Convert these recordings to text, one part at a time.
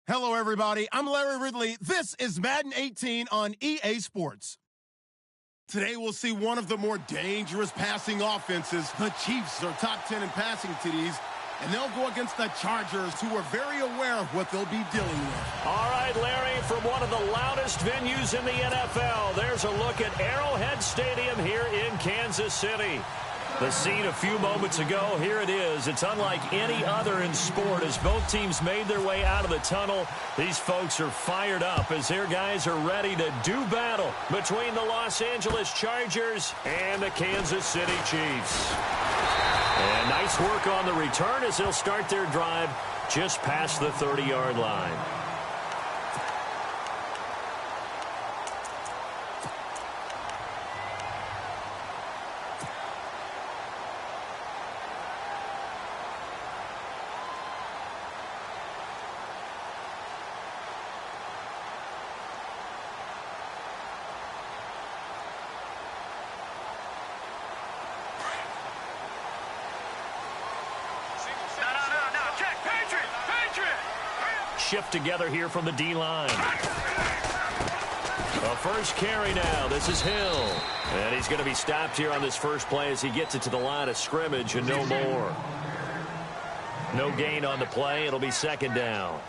Hello, everybody. I'm Larry Ridley. This is Madden 18 on EA Sports. Today, we'll see one of the more dangerous passing offenses. The Chiefs are top 10 in passing TDs, and they'll go against the Chargers, who are very aware of what they'll be dealing with. All right, Larry, from one of the loudest venues in the NFL, there's a look at Arrowhead Stadium here in Kansas City. The scene a few moments ago, here it is. It's unlike any other in sport as both teams made their way out of the tunnel. These folks are fired up as their guys are ready to do battle between the Los Angeles Chargers and the Kansas City Chiefs. And nice work on the return as they'll start their drive just past the 30-yard line. Shift together here from the D-line. A first carry now. This is Hill. And he's going to be stopped here on this first play as he gets it to the line of scrimmage and no more. No gain on the play. It'll be second down.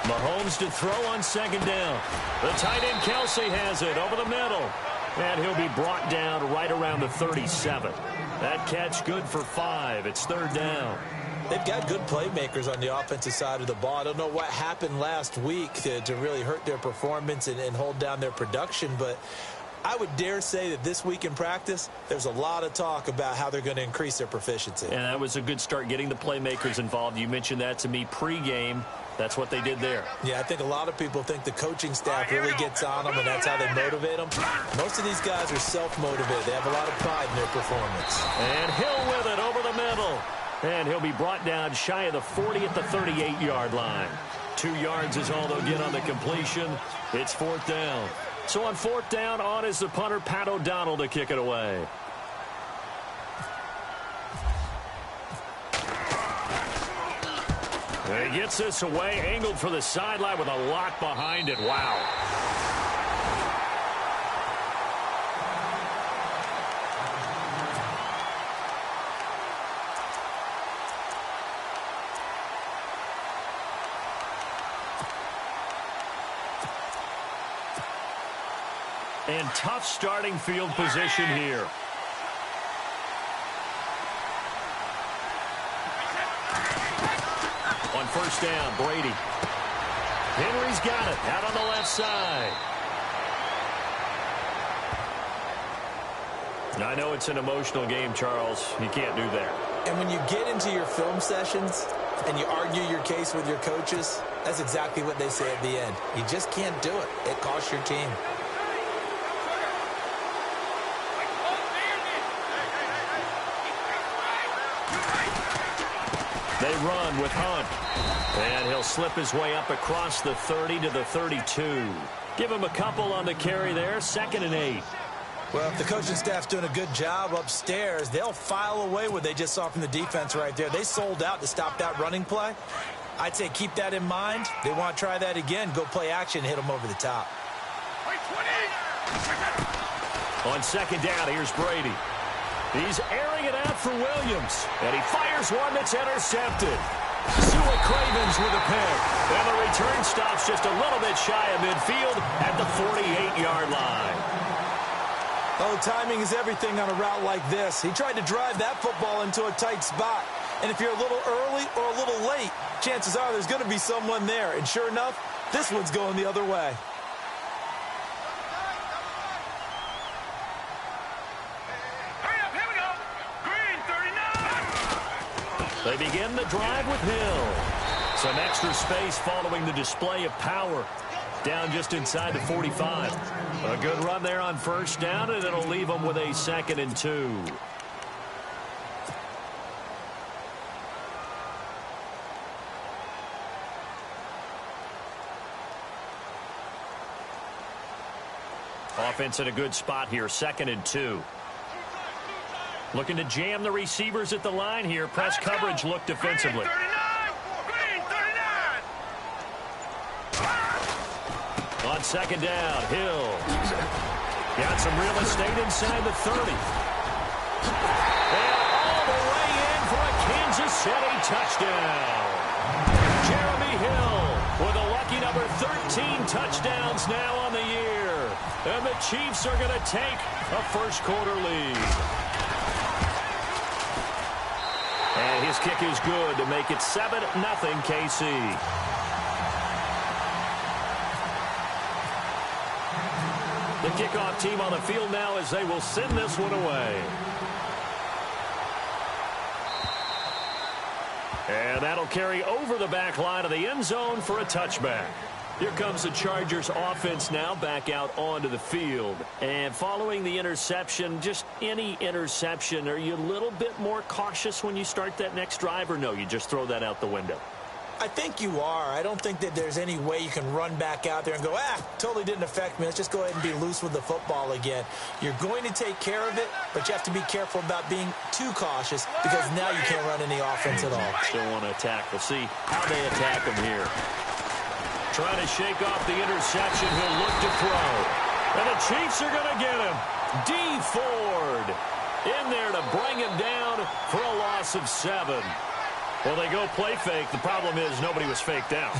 Mahomes to throw on second down. The tight end Kelsey has it over the middle. And he'll be brought down right around the 37. That catch good for 5. It's third down. They've got good playmakers on the offensive side of the ball. I don't know what happened last week to really hurt their performance and hold down their production, but I would dare say that this week in practice, there's a lot of talk about how they're going to increase their proficiency. And that was a good start getting the playmakers involved. You mentioned that to me pregame. That's what they did there. Yeah, I think a lot of people think the coaching staff really gets on them, and that's how they motivate them. Most of these guys are self-motivated. They have a lot of pride in their performance. And Hill with it over the middle. And he'll be brought down shy of the 40 at the 38-yard line. 2 yards is all they'll get on the completion. It's fourth down. So on fourth down, on is the punter, Pat O'Donnell, to kick it away. And he gets this away, angled for the sideline with a lock behind it. Wow. And tough starting field position here. On first down, Brady. Henry's got it out on the left side. I know it's an emotional game, Charles. You can't do that. And when you get into your film sessions and you argue your case with your coaches, that's exactly what they say at the end. You just can't do it. It costs your team. They run with Hunt. And he'll slip his way up across the 30 to the 32. Give him a couple on the carry there. 2nd and 8. Well, if the coaching staff's doing a good job upstairs, they'll file away what they just saw from the defense right there. They sold out to stop that running play. I'd say keep that in mind. They want to try that again. Go play action, hit them over the top. On second down, here's Brady. He's airing it out for Williams. And he fires one that's intercepted. Sua Cravens with a pick. And the return stops just a little bit shy of midfield at the 48-yard line. Oh, timing is everything on a route like this. He tried to drive that football into a tight spot. And if you're a little early or a little late, chances are there's going to be someone there. And sure enough, this one's going the other way. They begin the drive with Hill. Some extra space following the display of power. Down just inside the 45. A good run there on first down, and it'll leave them with a 2nd and 2. Offense in a good spot here, 2nd and 2. Looking to jam the receivers at the line here. Press coverage look defensively. On 2nd down, Hill. Got some real estate inside the 30. And all the way in for a Kansas City touchdown. Jeremy Hill with a lucky number 13 touchdowns now on the year. And the Chiefs are going to take a first-quarter lead. And his kick is good to make it 7-0 KC. The kickoff team on the field now as they will send this one away. And that'll carry over the back line of the end zone for a touchback. Here comes the Chargers offense now back out onto the field. And following the interception, just any interception, are you a little bit more cautious when you start that next drive, or no, you just throw that out the window? I think you are. I don't think that there's any way you can run back out there and go, totally didn't affect me. Let's just go ahead and be loose with the football again. You're going to take care of it, but you have to be careful about being too cautious because now you can't run any offense at all. Still want to attack. We'll see how they attack him here. Trying to shake off the interception. He'll look to throw. And the Chiefs are going to get him. D. Ford in there to bring him down for a loss of 7. Well, they go play fake. The problem is nobody was faked out.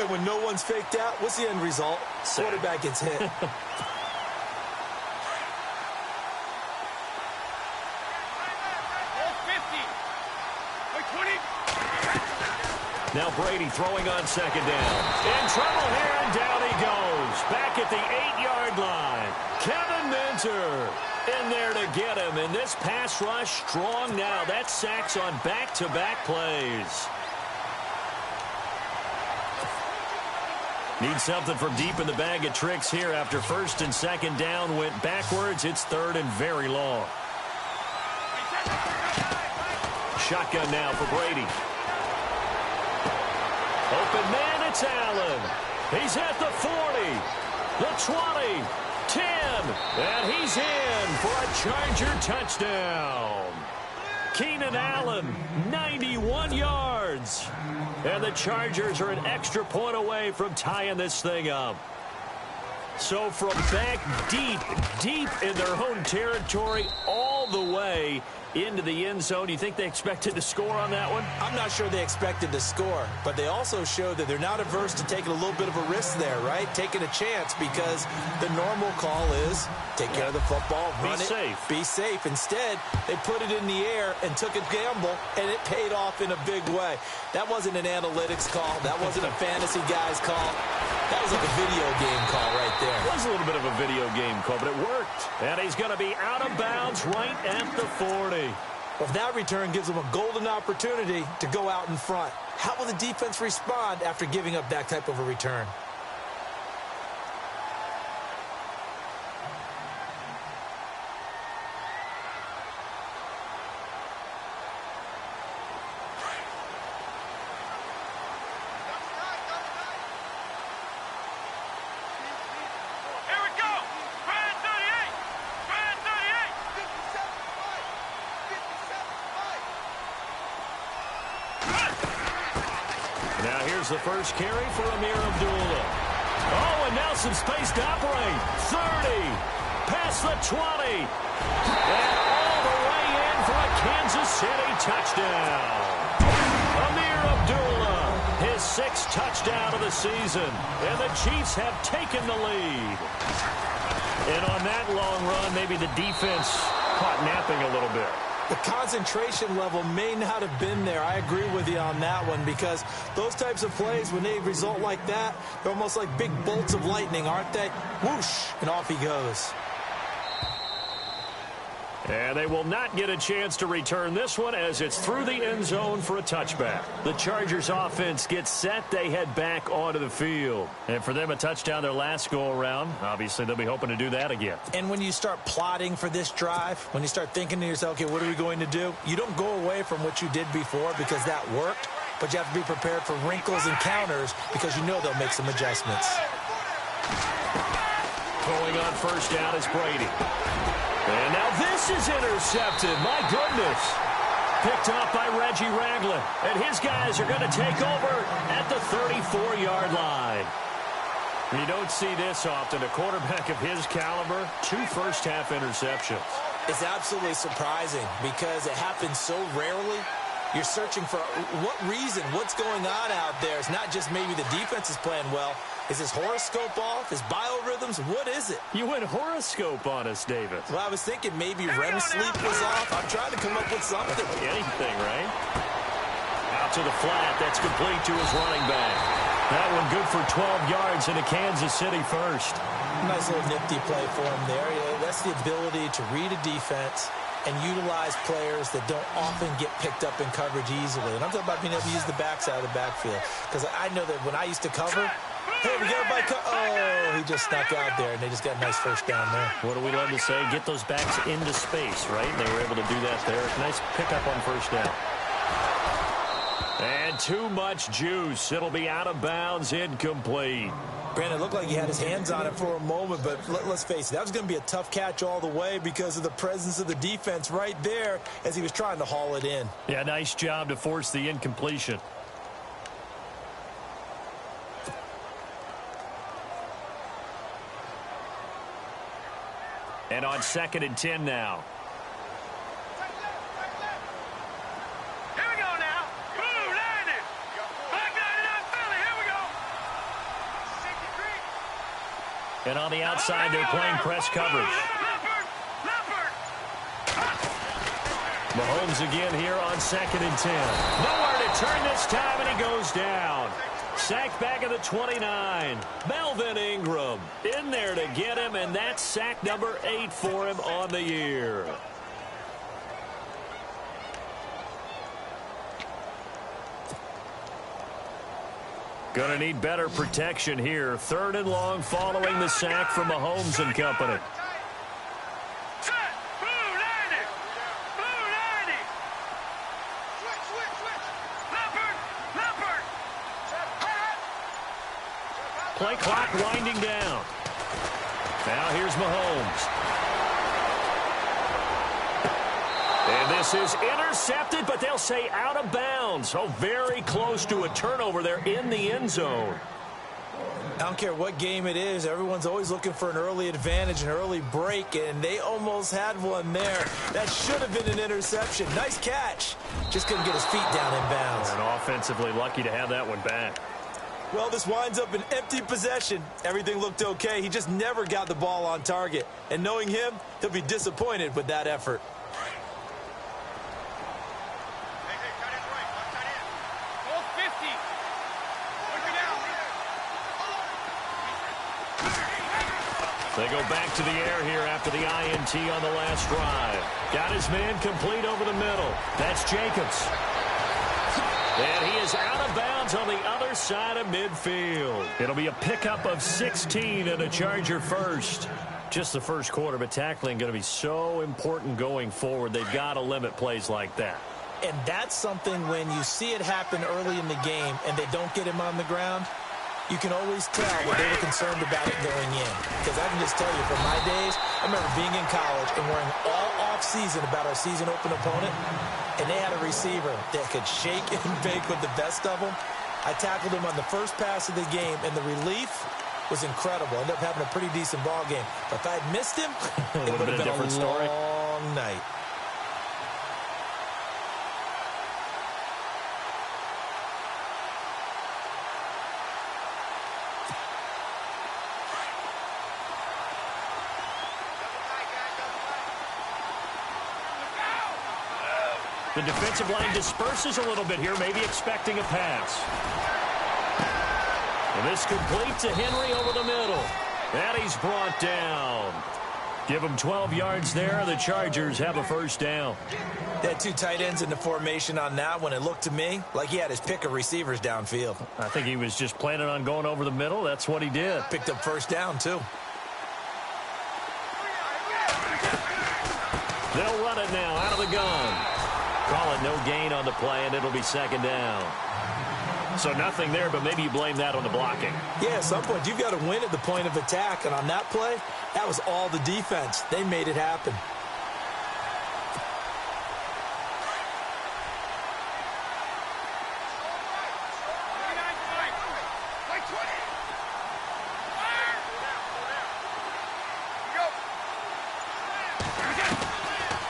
And when no one's faked out, what's the end result? Quarterback gets hit. Now Brady throwing on 2nd down. In trouble here, and down he goes. Back at the 8-yard line. Kevin Minter in there to get him. And this pass rush strong now. That's sacks on back-to-back plays. Need something from deep in the bag of tricks here after 1st and 2nd down went backwards. It's 3rd and very long. Shotgun now for Brady. Open man, it's Allen. He's at the 40, the 20, 10, and he's in for a Charger touchdown. Keenan Allen, 91 yards. And the Chargers are an extra point away from tying this thing up. So from back deep in their own territory all the way into the end zone. Do you think they expected to score on that one? I'm not sure they expected to score, but they also showed that they're not averse to taking a little bit of a risk there, right? Taking a chance, because the normal call is take care of the football, run it, be safe. Instead, they put it in the air and took a gamble, and it paid off in a big way. That wasn't an analytics call. That wasn't a fantasy guy's call. That was like a video game call right there. It was a little bit of a video game call, but it worked. And he's going to be out of bounds right at the 40. Well, if that return gives them a golden opportunity to go out in front, how will the defense respond after giving up that type of a return? The first carry for Amir Abdullah. Oh, and now some space to operate. 30. Past the 20. And all the way in for a Kansas City touchdown. Amir Abdullah, his 6th touchdown of the season. And the Chiefs have taken the lead. And on that long run, maybe the defense caught napping a little bit. The concentration level may not have been there. I agree with you on that one, because those types of plays, when they result like that, they're almost like big bolts of lightning, aren't they? Whoosh, and off he goes. And they will not get a chance to return this one as it's through the end zone for a touchback. The Chargers offense gets set. They head back onto the field. And for them, a touchdown their last go-around. Obviously, they'll be hoping to do that again. And when you start plotting for this drive, when you start thinking to yourself, okay, what are we going to do? You don't go away from what you did before because that worked, but you have to be prepared for wrinkles and counters because you know they'll make some adjustments. throwing on first down is Brady. And now this is intercepted. My goodness. Picked off by Reggie Ragland. And his guys are going to take over at the 34-yard line. You don't see this often. A quarterback of his caliber, 2 first-half interceptions. It's absolutely surprising because it happens so rarely. You're searching for what reason, what's going on out there. It's not just maybe the defense is playing well. Is his horoscope off? His biorhythms? What is it? You went horoscope on us, David. Well, I was thinking maybe REM sleep was off. I'm trying to come up with something. Anything, right? Out to the flat. That's complete to his running back. That one good for 12 yards into Kansas City first. Nice little nifty play for him there. That's the ability to read a defense and utilize players that don't often get picked up in coverage easily. And I'm talking about being able to use the backside of the backfield. Because I know that when I used to cover, hey, we got everybody. Oh, he just snuck out there, and they just got a nice first down there. What do we love to say? Get those backs into space, right? They were able to do that there. Nice pickup on first down. And too much juice. It'll be out of bounds, incomplete. Brandon, it looked like he had his hands on it for a moment, but let's face it, that was going to be a tough catch all the way because of the presence of the defense right there as he was trying to haul it in. Yeah, nice job to force the incompletion. And on 2nd and 10 now. Here we go now. Boom, landed. Back down in that Philly. Here we go. And on the outside, they're playing press coverage. Leopard. Mahomes again here on 2nd and 10. Nowhere to turn this time, and he goes down. Sacked back at the 29. Melvin Ingram in there to get him, and that's sack number 8 for him on the year. Gonna need better protection here. 3rd and long following the sack from Mahomes and company. Play clock winding down. Now here's Mahomes. And this is intercepted, but they'll say out of bounds. Oh, very close to a turnover there in the end zone. I don't care what game it is. Everyone's always looking for an early advantage, an early break, and they almost had one there. That should have been an interception. Nice catch. Just couldn't get his feet down in bounds. And offensively lucky to have that one back. Well, this winds up an empty possession. Everything looked okay. He just never got the ball on target. And knowing him, he'll be disappointed with that effort. They go back to the air here after the INT on the last drive. Got his man complete over the middle. That's Jacobs. And he is out of bounds on the other side of midfield. It'll be a pickup of 16 and a Charger first. Just the first quarter, but tackling going to be so important going forward. They've got to limit plays like that. And that's something when you see it happen early in the game and they don't get him on the ground, you can always tell that they were concerned about it going in. Because I can just tell you, from my days, I remember being in college and worrying all off-season about our season open opponent, and they had a receiver that could shake and bake with the best of them. I tackled him on the first pass of the game, and the relief was incredible. Ended up having a pretty decent ball game. But if I had missed him, it would have been a different story. Long night. The defensive line disperses a little bit here, maybe expecting a pass. And this complete to Henry over the middle. And he's brought down. Give him 12 yards there. The Chargers have a first down. They had 2 tight ends in the formation on that one. It looked to me like he had his pick of receivers downfield. I think he was just planning on going over the middle. That's what he did. Picked up first down, too. They'll run it now out of the gun. Call it no gain on the play, and it'll be second down. So nothing there, but maybe you blame that on the blocking. Yeah, at some point, you've got to win at the point of attack. And on that play, That was all the defense. They made it happen.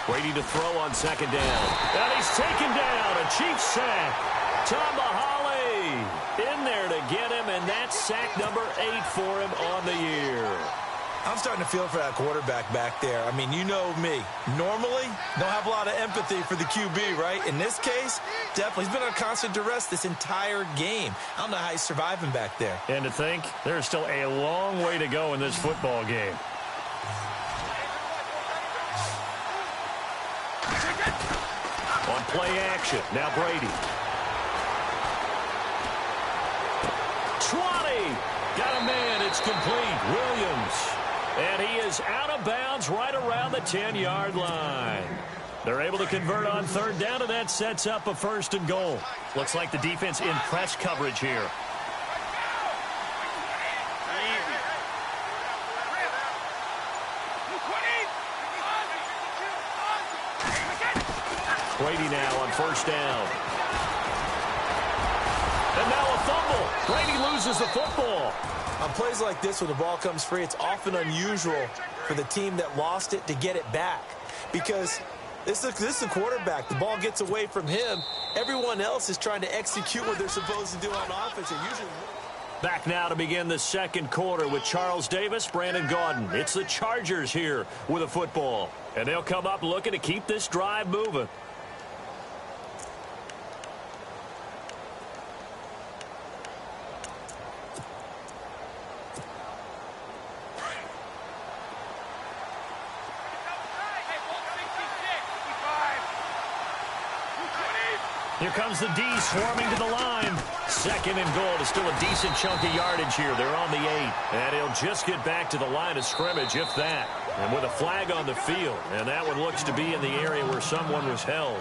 Brady to throw on second down. And he's taken down. A Chiefs sack. Tomahali in there to get him, and that's sack number 8 for him on the year. I'm starting to feel for that quarterback back there. I mean, you know me. Normally, don't have a lot of empathy for the QB, right? In this case, definitely. He's been on constant duress this entire game. I don't know how he's surviving back there. And to think, there's still a long way to go in this football game. On play action, now Brady. 20. Got a man, it's complete. Williams. And he is out of bounds right around the 10-yard line. They're able to convert on third down, and that sets up a 1st and goal. Looks like the defense in press coverage here. Brady now on 1st down. And now a fumble. Brady loses the football. On plays like this, when the ball comes free, it's often unusual for the team that lost it to get it back. Because this is the quarterback. The ball gets away from him. Everyone else is trying to execute what they're supposed to do on offense. Back now to begin the second quarter with Charles Davis, Brandon Gaudin. It's the Chargers here with a football. And they'll come up looking to keep this drive moving. Here comes the D swarming to the line. 2nd and goal to still a decent chunk of yardage here. They're on the 8. And he'll just get back to the line of scrimmage, if that. And with a flag on the field. And that one looks to be in the area where someone was held.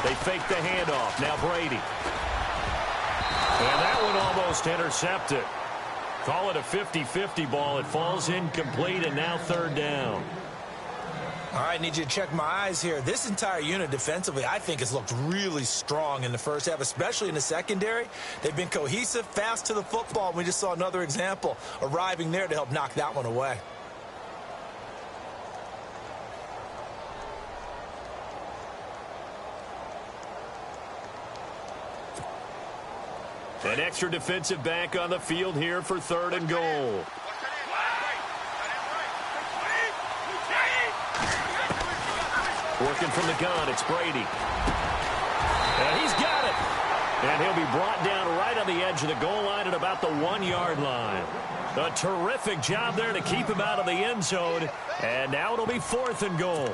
They fake the handoff. Now Brady. And that one almost intercepted. Call it a 50-50 ball. It falls incomplete, and now 3rd down. All right, need you to check my eyes here. This entire unit defensively, I think, has looked really strong in the first half, especially in the secondary. They've been cohesive, fast to the football. We just saw another example arriving there to help knock that one away. An extra defensive back on the field here for 3rd and goal. Working from the gun, it's Brady. And he's got it. And he'll be brought down right on the edge of the goal line at about the 1-yard line. A terrific job there to keep him out of the end zone. And now it'll be 4th and goal.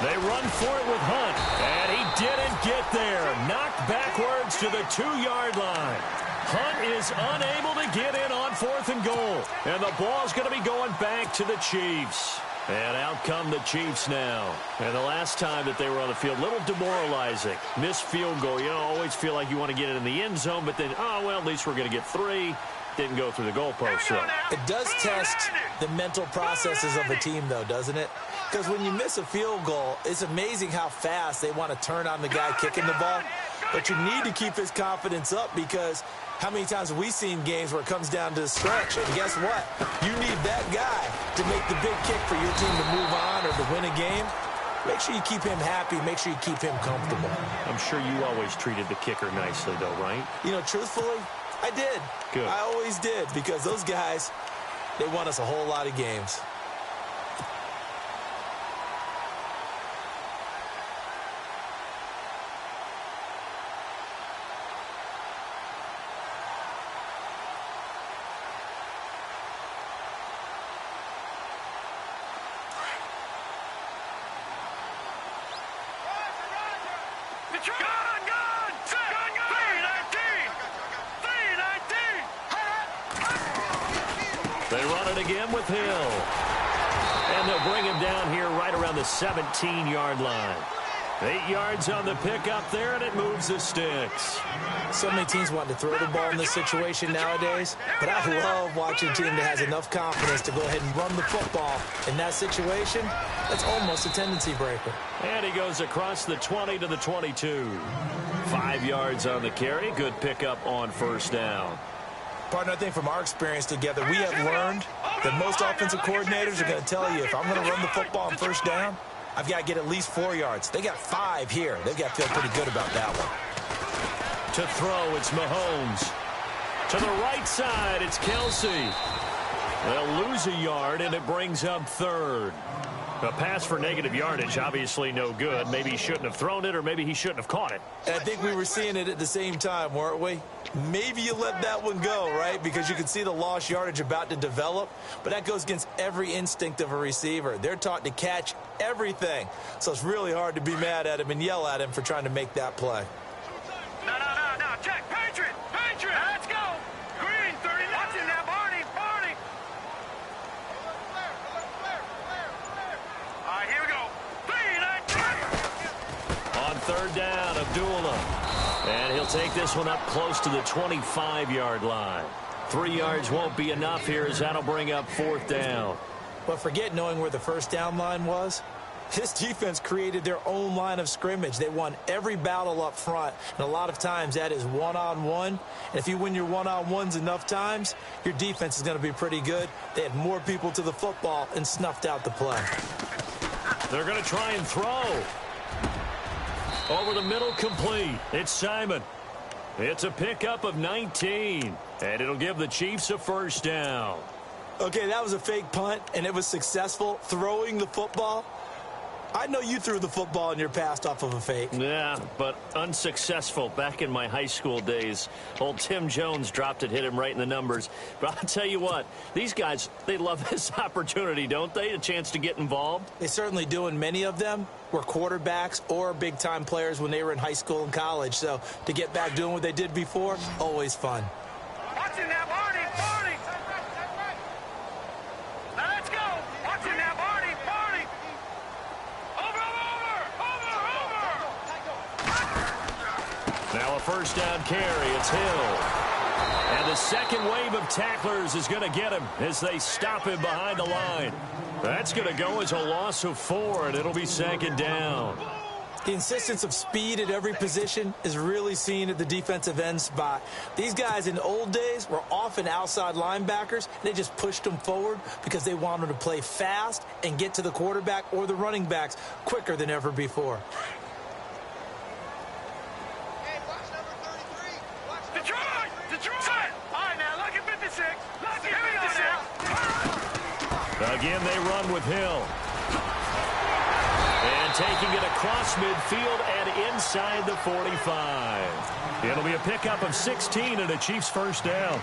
They run for it with Hunt, and he didn't get there. Knocked backwards to the 2-yard line. Hunt is unable to get in on 4th and goal, and the ball's going to be going back to the Chiefs. And out come the Chiefs now. And the last time that they were on the field, a little demoralizing. Missed field goal. You always feel like you want to get it in the end zone, but then, oh, well, at least we're going to get 3. Didn't go through the goalpost. So it does test the mental processes of a team, though, doesn't it? Because when you miss a field goal, it's amazing how fast they want to turn on the guy kicking the ball. But you need to keep his confidence up, because how many times have we seen games where it comes down to the stretch? And guess what? You need that guy to make the big kick for your team to move on or to win a game. make sure you keep him happy. Make sure you keep him comfortable. I'm sure you always treated the kicker nicely, though, right? You know, truthfully, I did. Good. I always did, because those guys, they won us a whole lot of games. They run it again with Hill. And they'll bring him down here right around the 17-yard line. 8 yards on the pickup there, and it moves the sticks. So many teams want to throw the ball in this situation nowadays, but I love watching a team that has enough confidence to go ahead and run the football. In that situation, that's almost a tendency breaker. And he goes across the 20 to the 22. 5 yards on the carry. Good pickup on first down. Partner, I think from our experience together, we have learned that most offensive coordinators are going to tell you, if I'm going to run the football on first down, I've got to get at least 4 yards. They got 5 here. They've got to feel pretty good about that one. To throw, it's Mahomes. To the right side, it's Kelsey. They'll lose a yard, and it brings up third. A pass for negative yardage, obviously no good. Maybe he shouldn't have thrown it, or maybe he shouldn't have caught it. And I think we were seeing it at the same time, weren't we? Maybe you let that one go, right? Because you can see the lost yardage about to develop. But that goes against every instinct of a receiver. They're taught to catch everything. So it's really hard to be mad at him and yell at him for trying to make that play. No. Check. Patriot. Let's go. Green, 30. Watching that, Barney. All right, here we go. On third down, Abdullah. And he'll take this one up close to the 25-yard line. 3 yards won't be enough here, as that'll bring up fourth down. But forget knowing where the first down line was. This defense created their own line of scrimmage. They won every battle up front, and a lot of times that is one-on-one. And if you win your one-on-ones enough times, your defense is going to be pretty good. They had more people to the football and snuffed out the play. They're going to try and throw. Over the middle, complete. It's Simon. It's a pickup of 19, and it'll give the Chiefs a first down. Okay, that was a fake punt, and it was successful throwing the football. I know you threw the football in your past off of a fake. Yeah, but unsuccessful back in my high school days. Old Tim Jones dropped it, hit him right in the numbers. But I'll tell you what, these guys, they love this opportunity, don't they? A chance to get involved. They certainly do, and many of them were quarterbacks or big-time players when they were in high school and college. So to get back doing what they did before, always fun. Watching that, Barney. Now let's go. Watching that, Barney. Now a first down carry. It's Hill. And the second wave of tacklers is going to get him as they stop him behind the line. That's going to go as a loss of 4, and it'll be second down. The insistence of speed at every position is really seen at the defensive end spot. These guys in the old days were often outside linebackers. They just pushed them forward because they wanted to play fast and get to the quarterback or the running backs quicker than ever before. Detroit! All right, now, look at 56. Again, they run with Hill. And taking it across midfield and inside the 45. It'll be a pickup of 16 and a Chiefs first down.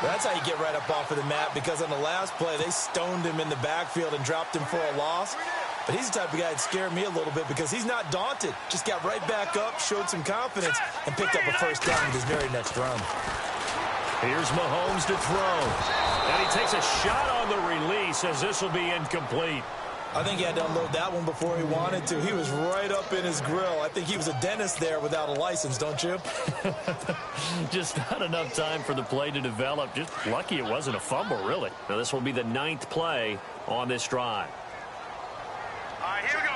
That's how you get right up off of the mat, because on the last play, they stoned him in the backfield and dropped him for a loss. But he's the type of guy that scared me a little bit because he's not daunted. Just got right back up, showed some confidence, and picked up a first down with his very next run. Here's Mahomes to throw. And he takes a shot on the release as this will be incomplete. I think he had to unload that one before he wanted to. He was right up in his grill. I think he was a dentist there without a license, don't you? Just not enough time for the play to develop. Just lucky it wasn't a fumble, really. Now this will be the 9th play on this drive. All right, here we go.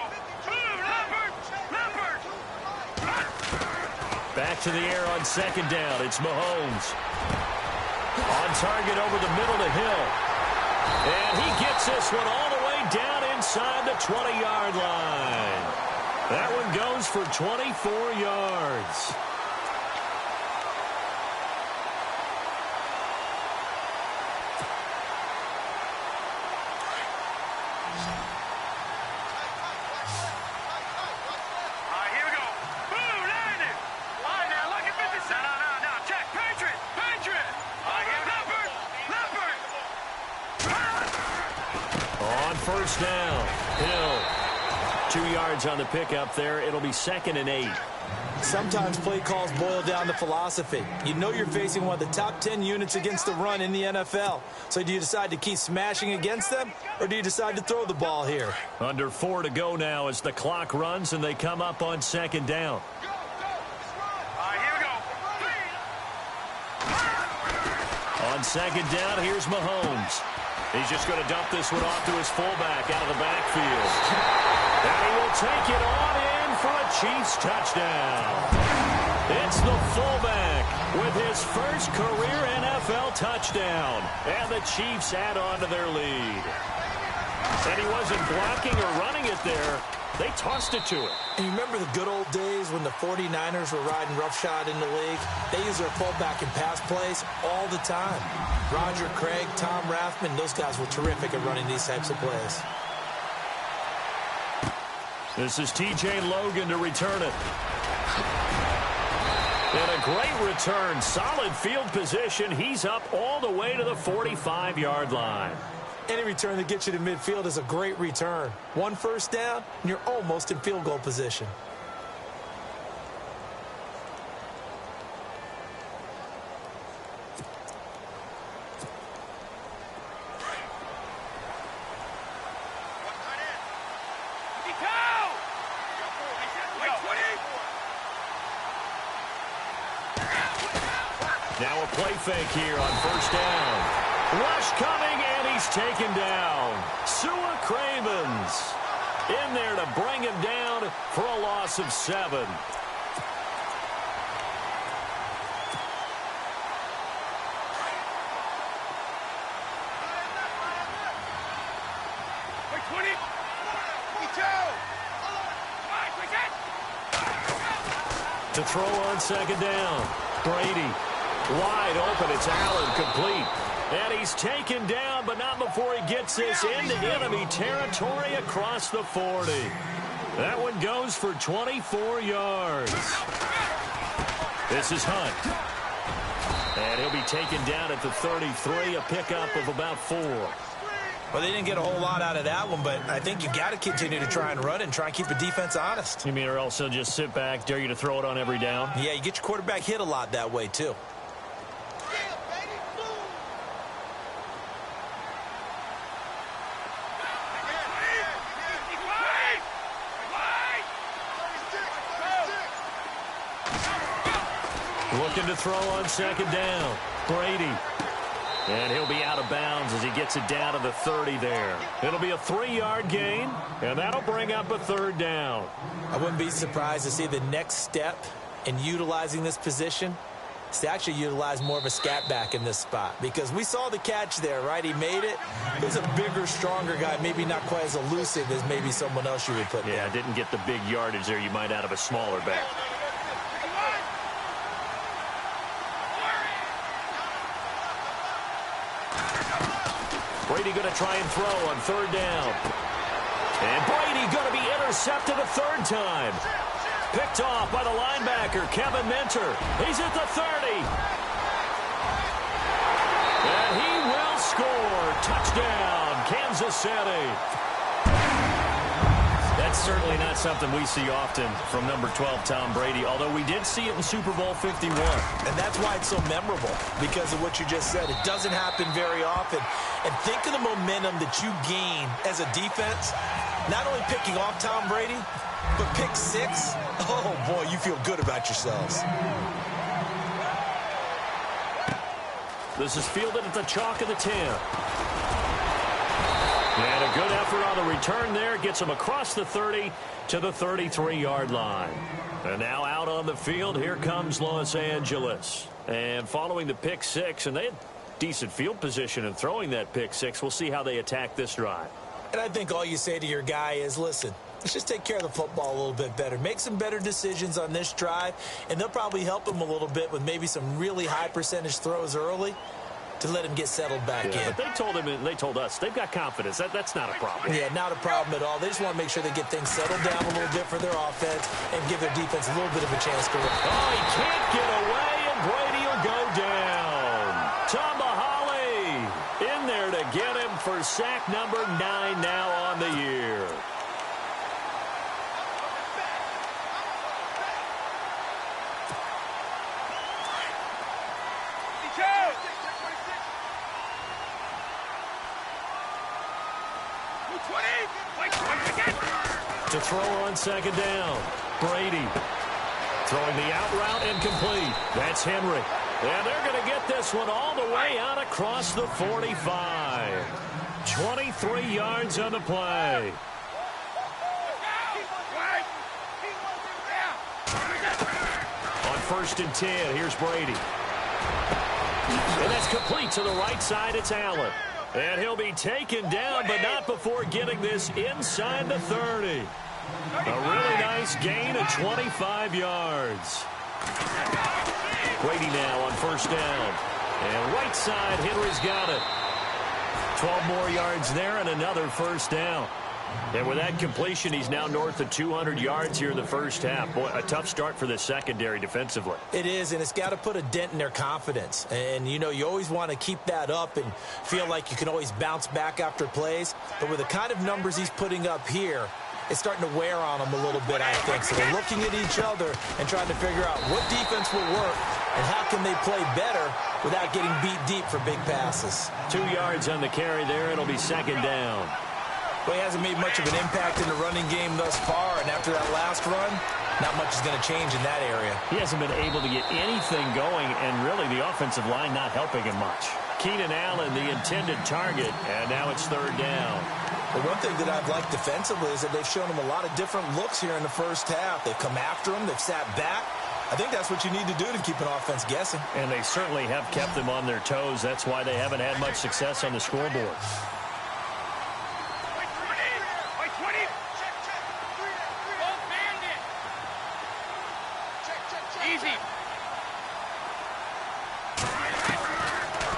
Leopard. Back to the air on second down. It's Mahomes. On target over the middle to Hill. And he gets this one all the way down inside the 20-yard line. That one goes for 24 yards. First down. Hill. 2 yards on the pickup there. It'll be 2nd and 8. Sometimes play calls boil down to philosophy. You know you're facing one of the top 10 units against the run in the NFL. So do you decide to keep smashing against them, or do you decide to throw the ball here? Under 4 to go now as the clock runs and they come up on 2nd down. On 2nd down, here's Mahomes. He's just going to dump this one off to his fullback out of the backfield. And he will take it on in for a Chiefs touchdown. It's the fullback with his first career NFL touchdown. And the Chiefs add on to their lead. And he wasn't blocking or running it there. They tossed it to him. And you remember the good old days when the 49ers were riding roughshod in the league? They used their fullback in pass plays all the time. Roger Craig, Tom Rathman, those guys were terrific at running these types of plays. This is T.J. Logan to return it. And a great return. Solid field position. He's up all the way to the 45-yard line. Any return that gets you to midfield is a great return. 1 first down, and you're almost in field goal position. Now a play fake here on first down. Rush coming, and he's taken down. Sua Cravens in there to bring him down for a loss of 7. To throw on 2nd down. Brady wide open. It's Allen, complete. And he's taken down, but not before he gets this into enemy territory across the 40. That one goes for 24 yards. This is Hunt. And he'll be taken down at the 33, a pickup of about 4. Well, they didn't get a whole lot out of that one, but I think you got to continue to try and run and try and keep the defense honest. You mean or also just sit back, dare you to throw it on every down? Yeah, you get your quarterback hit a lot that way, too. Looking to throw on 2nd down. Brady. And he'll be out of bounds as he gets it down to the 30 there. It'll be a 3-yard gain, and that'll bring up a 3rd down. I wouldn't be surprised to see the next step in utilizing this position is to actually utilize more of a scat back in this spot, because we saw the catch there, right? He made it. He's a bigger, stronger guy, maybe not quite as elusive as maybe someone else you would put Yeah, didn't get the big yardage there you might out of a smaller back. Brady going to try and throw on 3rd down. And Brady going to be intercepted a 3rd time. Picked off by the linebacker, Kevin Minter. He's at the 30. And he will score. Touchdown, Kansas City. That's certainly not something we see often from number 12, Tom Brady, although we did see it in Super Bowl 51. And that's why it's so memorable, because of what you just said. It doesn't happen very often. And think of the momentum that you gain as a defense, not only picking off Tom Brady, but pick 6. Oh, boy, you feel good about yourselves. This is fielded at the chalk of the 10. And a good effort on the return there. Gets him across the 30 to the 33-yard line. And now out on the field, here comes Los Angeles. And following the pick 6, and they had decent field position in throwing that pick 6. We'll see how they attack this drive. And I think all you say to your guy is, listen, let's just take care of the football a little bit better. Make some better decisions on this drive, and they'll probably help him a little bit with maybe some really high percentage throws early to let him get settled back in. But they told us they've got confidence. That's not a problem. Yeah, not a problem at all. They just want to make sure they get things settled down a little bit for their offense and give their defense a little bit of a chance to win. Oh, he can't get away, and Brady will go down. Tomahali in there to get him for sack number 9 now on the year. To throw on second down, Brady throwing the out route incomplete. That's Henry. And they're going to get this one all the way out across the 45. 23 yards on the play. On 1st and 10, here's Brady. And that's complete to the right side. It's Allen. And he'll be taken down, but not before getting this inside the 30. A really nice gain of 25 yards. Brady now on 1st down. And right side, Henry's got it. 12 more yards there and another 1st down. And with that completion, he's now north of 200 yards here in the first half. Boy, a tough start for the secondary defensively. It is, and it's got to put a dent in their confidence. And, you know, you always want to keep that up and feel like you can always bounce back after plays. But with the kind of numbers he's putting up here, it's starting to wear on them a little bit, I think. So they're looking at each other and trying to figure out what defense will work and how can they play better without getting beat deep for big passes. 2 yards on the carry there. It'll be 2nd down. Well, he hasn't made much of an impact in the running game thus far, and after that last run, not much is going to change in that area. He hasn't been able to get anything going, and really the offensive line not helping him much. Keenan Allen, the intended target, and now it's 3rd down. Well, one thing that I've liked defensively is that they've shown him a lot of different looks here in the first half. They've come after him. They've sat back. I think that's what you need to do to keep an offense guessing. And they certainly have kept them on their toes. That's why they haven't had much success on the scoreboard.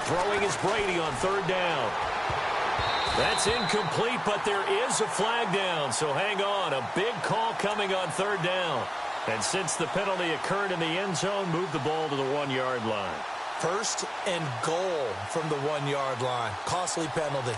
Throwing is Brady on 3rd down. That's incomplete, but there is a flag down, so hang on. A big call coming on 3rd down. And since the penalty occurred in the end zone, move the ball to the 1-yard line. 1st and goal from the 1-yard line. Costly penalty.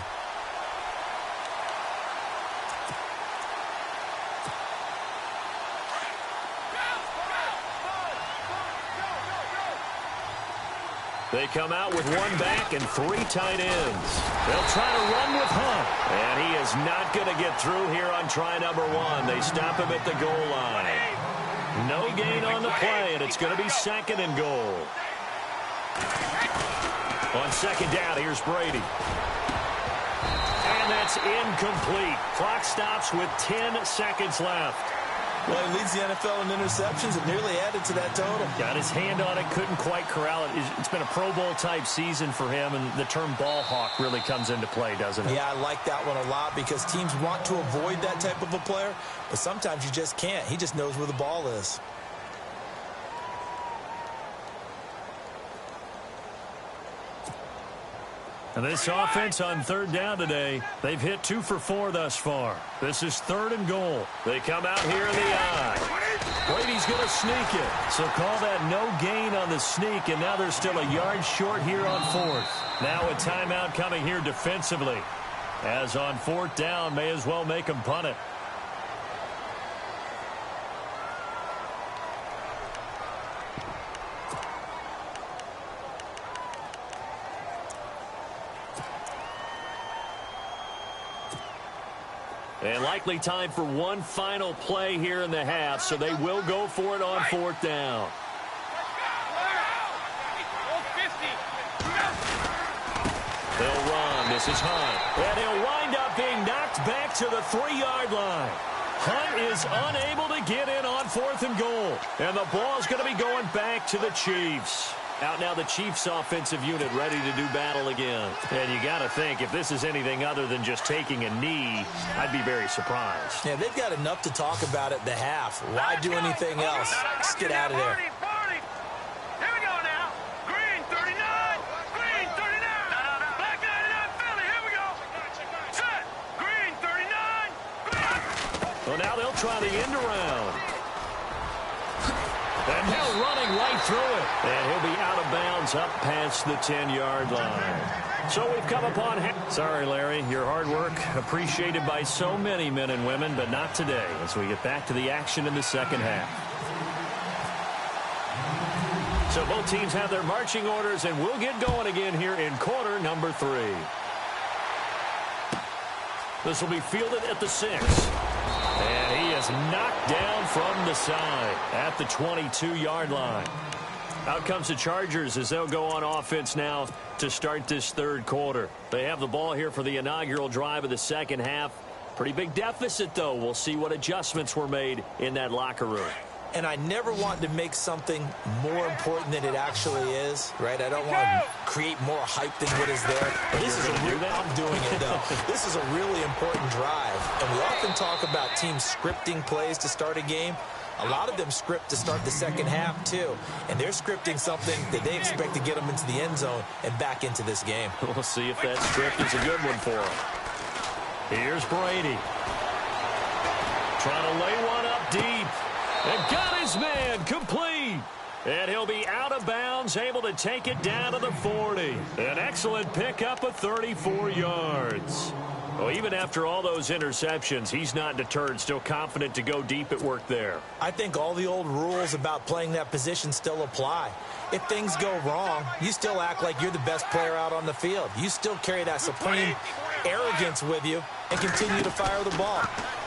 They come out with 1 back and 3 tight ends. They'll try to run with Hunt. And he is not going to get through here on try number 1. They stop him at the goal line. No gain on the play, and it's going to be 2nd and goal. On 2nd down, here's Brady. And that's incomplete. Clock stops with 10 seconds left. Well, he leads the NFL in interceptions and nearly added to that total. Got his hand on it, couldn't quite corral it. It's been a Pro Bowl-type season for him, and the term ball hawk really comes into play, doesn't it? Yeah, I like that one a lot because teams want to avoid that type of a player, but sometimes you just can't. He just knows where the ball is. And this offense on 3rd down today, they've hit 2 for 4 thus far. This is 3rd and goal. They come out here in the eye. Brady's going to sneak it. So call that no gain on the sneak, and now they're still a yard short here on 4th. Now a timeout coming here defensively. As on 4th down, may as well make them punt it. And likely time for one final play here in the half, so they will go for it on 4th down. They'll run. This is Hunt. And he'll wind up being knocked back to the 3-yard line. Hunt is unable to get in on 4th and goal. And the ball's going to be going back to the Chiefs. Out now the Chiefs offensive unit ready to do battle again. And you got to think, if this is anything other than just taking a knee, I'd be very surprised. Yeah, they've got enough to talk about at the half. Why do anything else? Just get out of there. Here we go now. Green 39. Green 39. Black 99 Philly. Here we go. Set. Green 39. Well, now they'll try the end around. And now running right through it. And he'll be out of bounds up past the 10-yard line. So we've come upon... Sorry, Larry, your hard work appreciated by so many men and women, but not today as we get back to the action in the second half. So both teams have their marching orders, and we'll get going again here in quarter number 3. This will be fielded at the 6. And he is knocked down from the side at the 22-yard line. Out comes the Chargers as they'll go on offense now to start this third quarter. They have the ball here for the inaugural drive of the second half. Pretty big deficit, though. We'll see what adjustments were made in that locker room. And I never want to make something more important than it actually is, right? I don't want to create more hype than what is there. This is I'm doing it, though. This is a really important drive. And we often talk about teams scripting plays to start a game. A lot of them script to start the second half, too. And they're scripting something that they expect to get them into the end zone and back into this game. We'll see if that script is a good one for them. Here's Brady. Trying to lay one up deep. And got his man complete. And he'll be out of bounds, able to take it down to the 40. An excellent pickup of 34 yards. Well, even after all those interceptions, he's not deterred, still confident to go deep at work there. I think all the old rules about playing that position still apply. If things go wrong, you still act like you're the best player out on the field. You still carry that supreme arrogance with you and continue to fire the ball.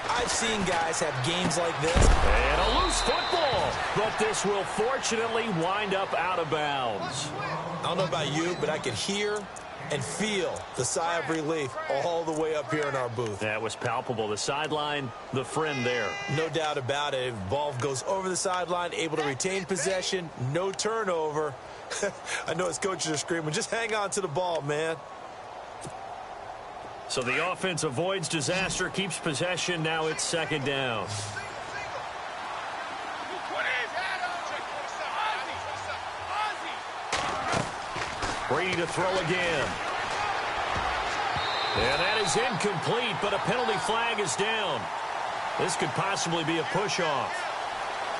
I've seen guys have games like this. And a loose football. But this will fortunately wind up out of bounds. I don't know about you, but I could hear and feel the sigh of relief all the way up here in our booth. That was palpable. The sideline, the friend there. No doubt about it. Ball goes over the sideline, able to retain possession, no turnover. I know his coaches are screaming, just hang on to the ball, man. So the offense avoids disaster, keeps possession. Now it's second down. Brady to throw again. And that is incomplete, but a penalty flag is down. This could possibly be a push-off.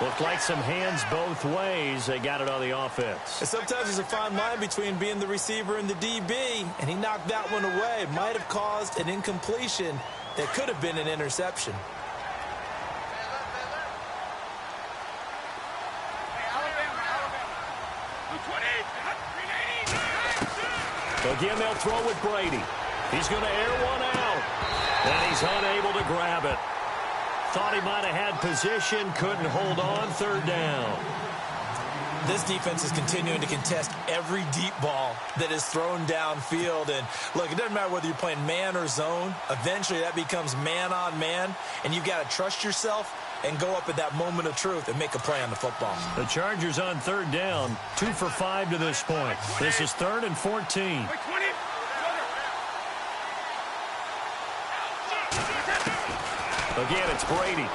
Looked like some hands both ways. They got it on the offense. And sometimes there's a fine line between being the receiver and the DB, and he knocked that one away. Might have caused an incompletion that could have been an interception. Again, they'll throw with Brady. He's going to air one out, and he's unable to grab it. Thought he might have had position, couldn't hold on, third down. This defense is continuing to contest every deep ball that is thrown downfield. And, look, it doesn't matter whether you're playing man or zone. Eventually, that becomes man-on-man, and you've got to trust yourself and go up at that moment of truth and make a play on the football. The Chargers on third down, 2 for 5 to this point. This is 3rd and 14. Again, it's Brady.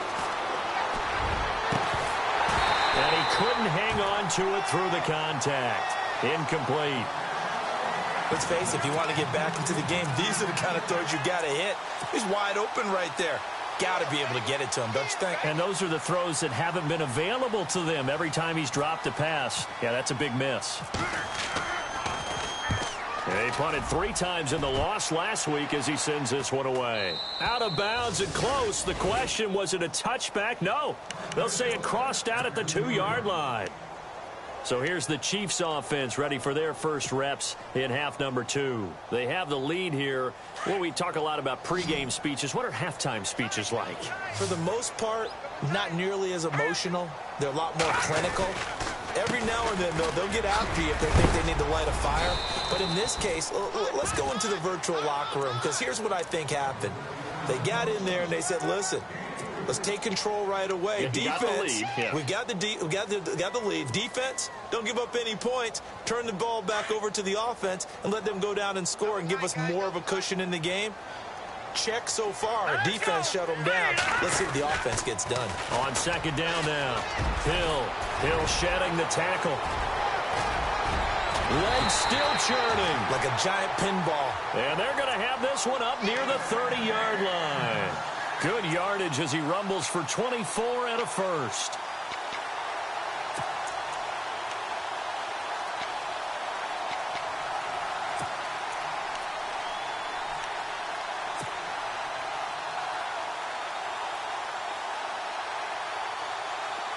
And he couldn't hang on to it through the contact. Incomplete. Let's face it, if you want to get back into the game, these are the kind of throws you got to hit. He's wide open right there. Got to be able to get it to him, don't you think? And those are the throws that haven't been available to them every time he's dropped a pass. Yeah, that's a big miss. He punted 3 times in the loss last week as he sends this one away. Out of bounds and close. The question, was it a touchback? No. They'll say it crossed out at the 2-yard line. So here's the Chiefs offense ready for their first reps in half number 2. They have the lead here. Well, we talk a lot about pregame speeches. What are halftime speeches like? For the most part, not nearly as emotional. They're a lot more clinical. Every now and then, though, they'll get after you if they think they need to light a fire. But in this case, let's go into the virtual locker room, because here's what I think happened. They got in there and they said, listen, Let's take control right away. Yeah, Defense, we got the lead. we got the lead. Defense, don't give up any points. Turn the ball back over to the offense and let them go down and score and give us more of a cushion in the game. Check so far. Defense shut them down. Let's see what the offense gets done. On second down now. Hill shedding the tackle. Legs still churning. Like a giant pinball. And they're going to have this one up near the 30-yard line. Good yardage as he rumbles for 24 and a first.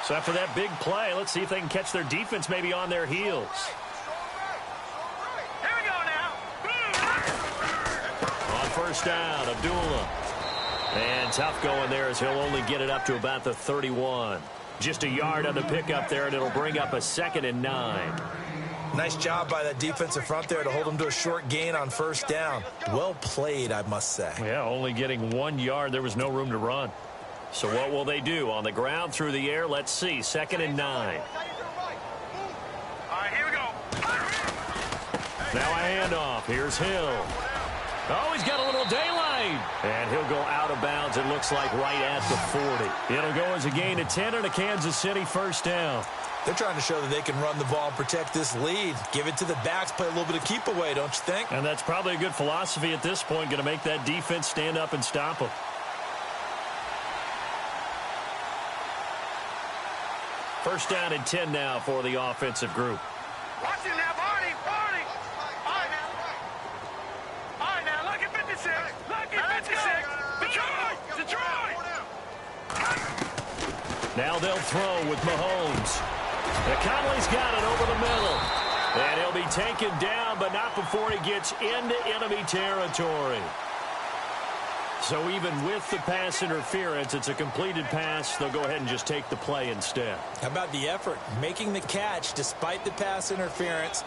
So after that big play, let's see if they can catch their defense maybe on their heels. Here we go now. On first down, Abdullah. And tough going there as he'll only get it up to about the 31. Just a yard on the pickup there, and it'll bring up a 2nd and 9. Nice job by that defensive front there to hold them to a short gain on first down. Well played, I must say. Yeah, only getting 1 yard. There was no room to run. So what will they do? On the ground, through the air, let's see. 2nd and 9. All right, here we go. Now a handoff. Here's Hill. Oh, he's got a little daylight. And he'll go out of bounds, it looks like, right at the 40. It'll go as a gain of 10 and a Kansas City first down. They're trying to show that they can run the ball and protect this lead. Give it to the backs, play a little bit of keep away, don't you think? And that's probably a good philosophy at this point, going to make that defense stand up and stop them. First down and 10 now for the offensive group. Watch it now, Barney. All right, now, look at 56. Look at 56. Detroit. Now they'll throw with Mahomes. Conley's got it over the middle. And he'll be taken down, but not before he gets into enemy territory. So even with the pass interference, it's a completed pass. They'll go ahead and just take the play instead. How about the effort? Making the catch despite the pass interference.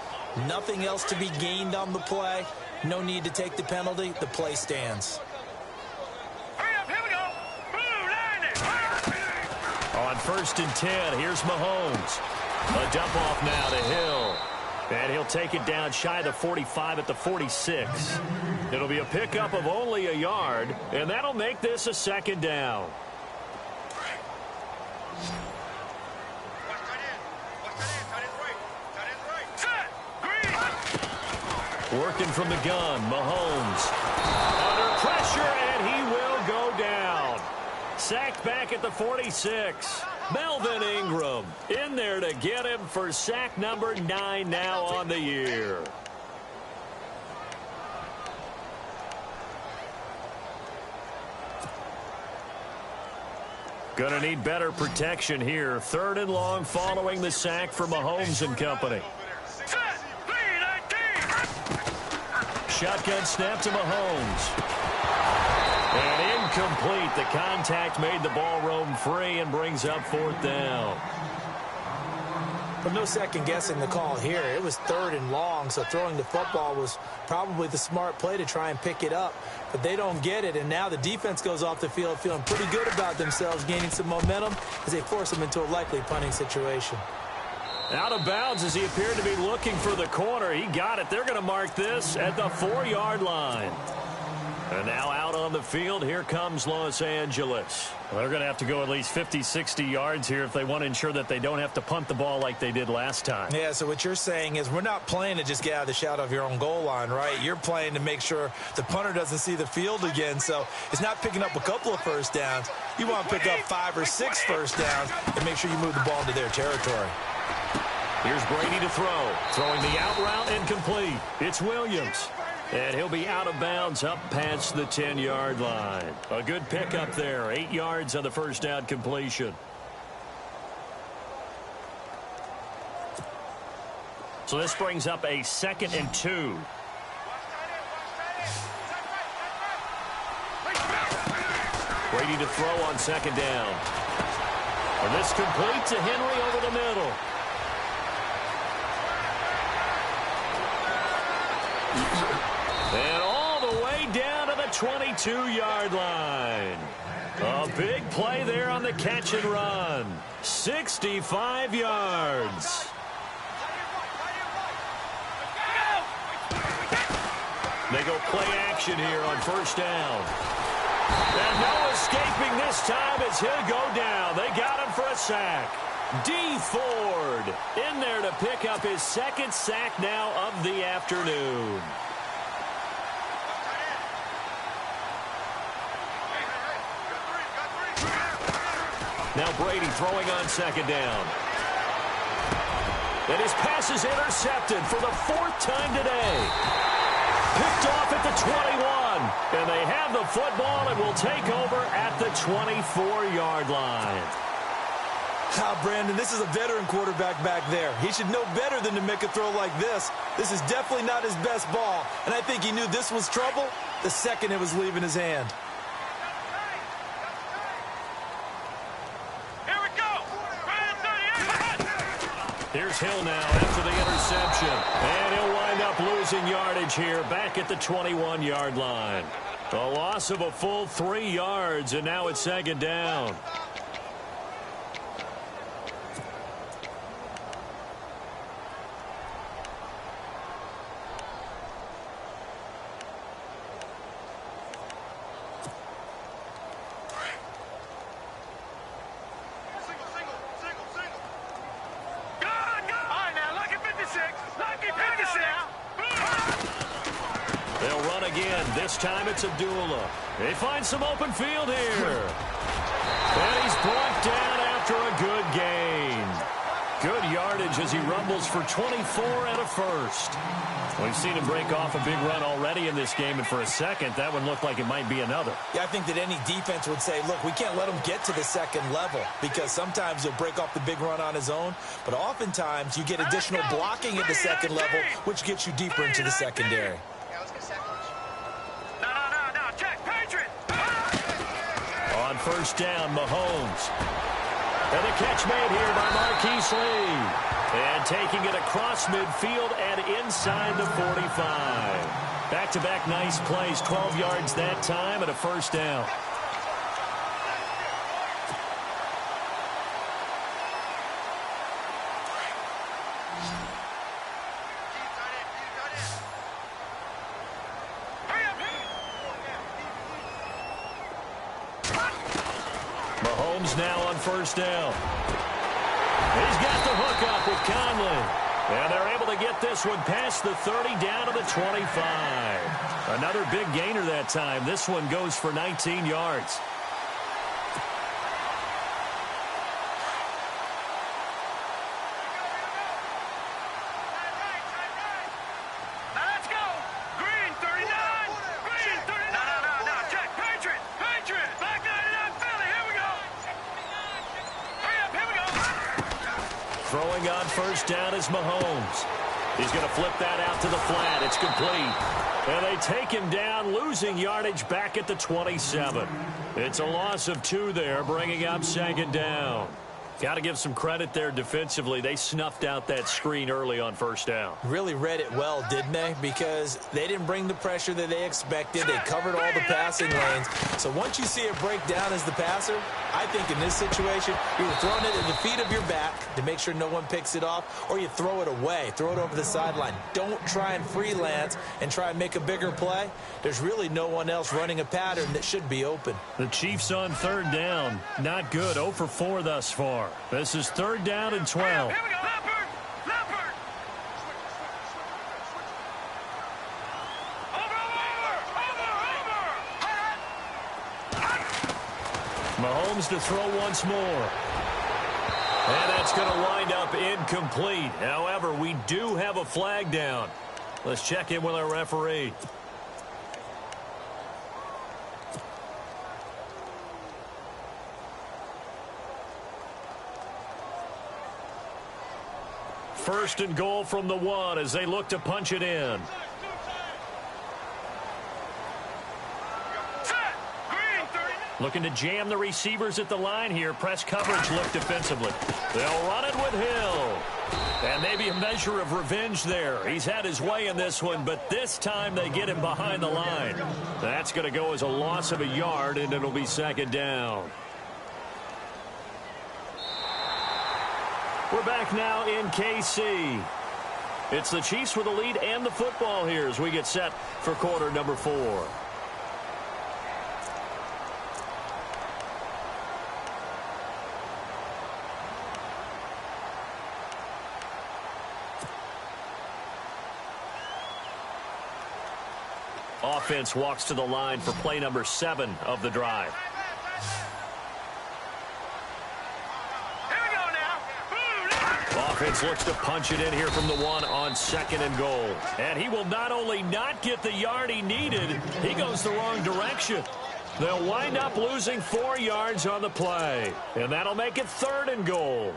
Nothing else to be gained on the play. No need to take the penalty. The play stands. Hurry up, here we go. Blue line it. On first and 10, here's Mahomes. A dump off now to Hill. And he'll take it down shy of the 45 at the 46. It'll be a pickup of only a yard, and that'll make this a 2nd down. Working from the gun, Mahomes. Under pressure, and he will go down. Sacked back at the 46. Melvin Ingram in there to get him for sack number 9 now on the year. Gonna need better protection here. 3rd and long following the sack for Mahomes and company. Shotgun snap to Mahomes. And incomplete. The contact made the ball roam free and brings up 4th down. But no second guessing the call here. It was 3rd and long, so throwing the football was probably the smart play to try and pick it up. But they don't get it, and now the defense goes off the field feeling pretty good about themselves, gaining some momentum as they force them into a likely punting situation. Out of bounds as he appeared to be looking for the corner. He got it. They're going to mark this at the 4-yard line. And now out on the field, here comes Los Angeles. Well, they're going to have to go at least 50, 60 yards here if they want to ensure that they don't have to punt the ball like they did last time. Yeah, so what you're saying is we're not playing to just get out of the shadow of your own goal line, right? You're playing to make sure the punter doesn't see the field again. So it's not picking up a couple of first downs. You want to pick up 5 or 6 first downs and make sure you move the ball into their territory. Here's Brady to throw. Throwing the out route incomplete. It's Williams. And he'll be out of bounds up past the 10-yard line. A good pickup there. 8 yards on the first down completion. So this brings up a 2nd and 2. Brady to throw on 2nd down. And this complete to Henry over the middle. And all the way down to the 22-yard line. A big play there on the catch and run. 65 yards. They go play action here on first down. And no escaping this time as he'll go down. They got him for a sack. D. Ford in there to pick up his second sack now of the afternoon. Now Brady throwing on second down. And his pass is intercepted for the fourth time today. Picked off at the 21. And they have the football and will take over at the 24-yard line. Brandon, this is a veteran quarterback back there. He should know better than to make a throw like this. This is definitely not his best ball. And I think he knew this was trouble the second it was leaving his hand. Here's Hill now after the interception. And he'll wind up losing yardage here back at the 21-yard line. A loss of a full 3 yards, and now it's second down. This time it's Abdullah. They find some open field here. And he's brought down after a good gain. Good yardage as he rumbles for 24 and a first. We've seen him break off a big run already in this game, and for a second, that one looked like it might be another. Yeah, I think that any defense would say, look, we can't let him get to the second level because sometimes he'll break off the big run on his own, but oftentimes you get additional blocking at the second level, which gets you deeper into the secondary. On first down, Mahomes. And the catch made here by Marquise Lee. And taking it across midfield and inside the 45. Back-to-back nice plays, 12 yards that time and a first down. Mahomes now on first down. He's got the hook up with Conley. And they're able to get this one past the 30 down to the 25. Another big gainer that time. This one goes for 19 yards. Throwing on first down is Mahomes. He's going to flip that out to the flat. It's complete. And they take him down, losing yardage back at the 27. It's a loss of 2 there, bringing up second down. Got to give some credit there defensively. They snuffed out that screen early on first down. Really read it well, didn't they? Because they didn't bring the pressure that they expected. They covered all the passing lanes. So once you see it break down as the passer, I think in this situation, you're throwing it at the feet of your back to make sure no one picks it off, or you throw it away, throw it over the sideline. Don't try and freelance and try and make a bigger play. There's really no one else running a pattern that should be open. The Chiefs on third down. Not good. 0 for 4 thus far. This is third down and 12. Here we go. Leopard. Leopard. Over. Mahomes to throw once more. And that's going to wind up incomplete. However, we do have a flag down. Let's check in with our referee. First and goal from the 1 as they look to punch it in. Set. Green 30. Looking to jam the receivers at the line here. Press coverage look defensively. They'll run it with Hill. And maybe a measure of revenge there. He's had his way in this one, but this time they get him behind the line. That's going to go as a loss of a yard, and it'll be second down. We're back now in KC. It's the Chiefs with the lead and the football here as we get set for quarter number 4. Offense walks to the line for play number 7 of the drive. Here we go now. Offense looks to punch it in here from the 1 on 2nd and goal. And he will not only not get the yard he needed, he goes the wrong direction. They'll wind up losing 4 yards on the play. And that'll make it 3rd and goal.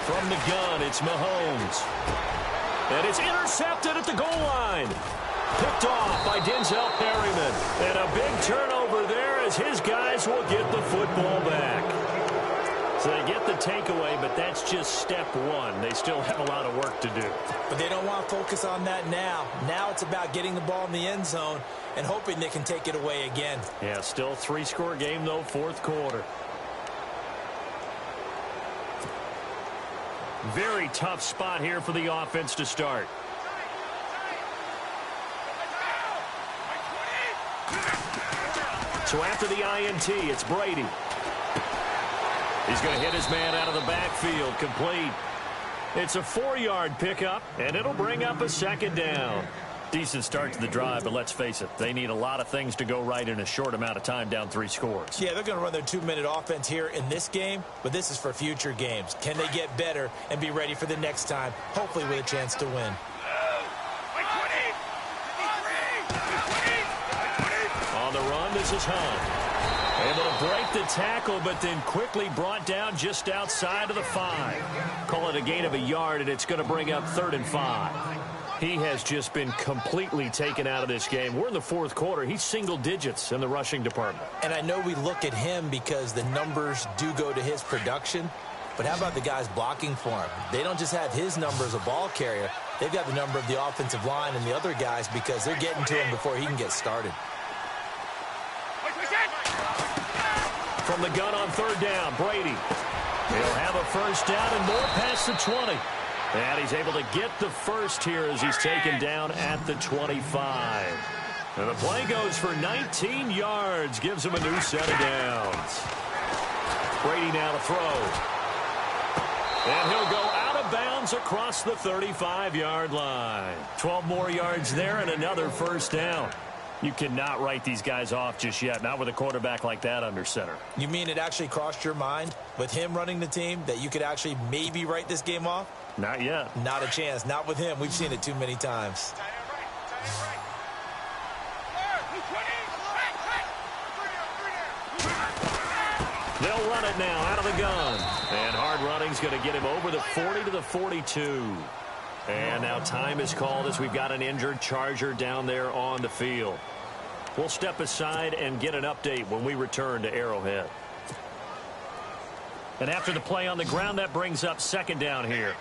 From the gun, it's Mahomes. And it's intercepted at the goal line. Picked off by Denzel Perryman. And a big turnover there as his guys will get the football back. So they get the takeaway, but that's just step 1. They still have a lot of work to do. But they don't want to focus on that now. Now it's about getting the ball in the end zone and hoping they can take it away again. Yeah, still 3-score game, though, 4th quarter. Very tough spot here for the offense to start. So after the INT, it's Brady. He's going to hit his man out of the backfield, complete. It's a 4-yard pickup, and it'll bring up a 2nd down. Decent start to the drive, but let's face it, they need a lot of things to go right in a short amount of time, down 3 scores. Yeah, they're going to run their 2-minute offense here in this game, but this is for future games. Can they get better and be ready for the next time, hopefully with a chance to win? On the run, this is Hunt. Able to break the tackle, but then quickly brought down just outside of the 5. Call it a gain of a yard, and it's going to bring up 3rd and 5. He has just been completely taken out of this game. We're in the 4th quarter. He's single digits in the rushing department. And I know we look at him because the numbers do go to his production, but how about the guys blocking for him? They don't just have his number as a ball carrier. They've got the number of the offensive line and the other guys because they're getting to him before he can get started. From the gun on 3rd down, Brady. He'll have a 1st down and more past the 20. And he's able to get the first here as he's taken down at the 25. And the play goes for 19 yards, gives him a new set of downs. Brady now to throw. And he'll go out of bounds across the 35-yard line. 12 more yards there and another 1st down. You cannot write these guys off just yet, not with a quarterback like that under center. You mean it actually crossed your mind with him running the team that you could actually maybe write this game off? Not yet. Not a chance. Not with him. We've seen it too many times. They'll run it now out of the gun. And hard running's going to get him over the 40 to the 42. And now time is called as we've got an injured Charger down there on the field. We'll step aside and get an update when we return to Arrowhead. And after the play on the ground, that brings up 2nd down here.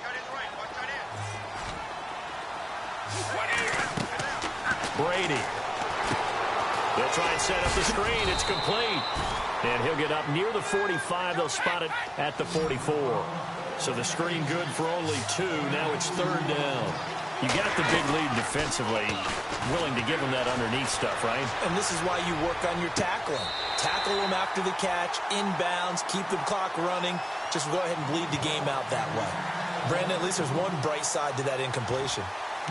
Brady. They'll try and set up the screen. It's complete. And he'll get up near the 45. They'll spot it at the 44. So the screen good for only 2. Now it's 3rd down. You got the big lead defensively, willing to give them that underneath stuff, right? And this is why you work on your tackling. Tackle them after the catch, inbounds, keep the clock running. Just go ahead and bleed the game out that way. Brandon, at least there's one bright side to that incompletion.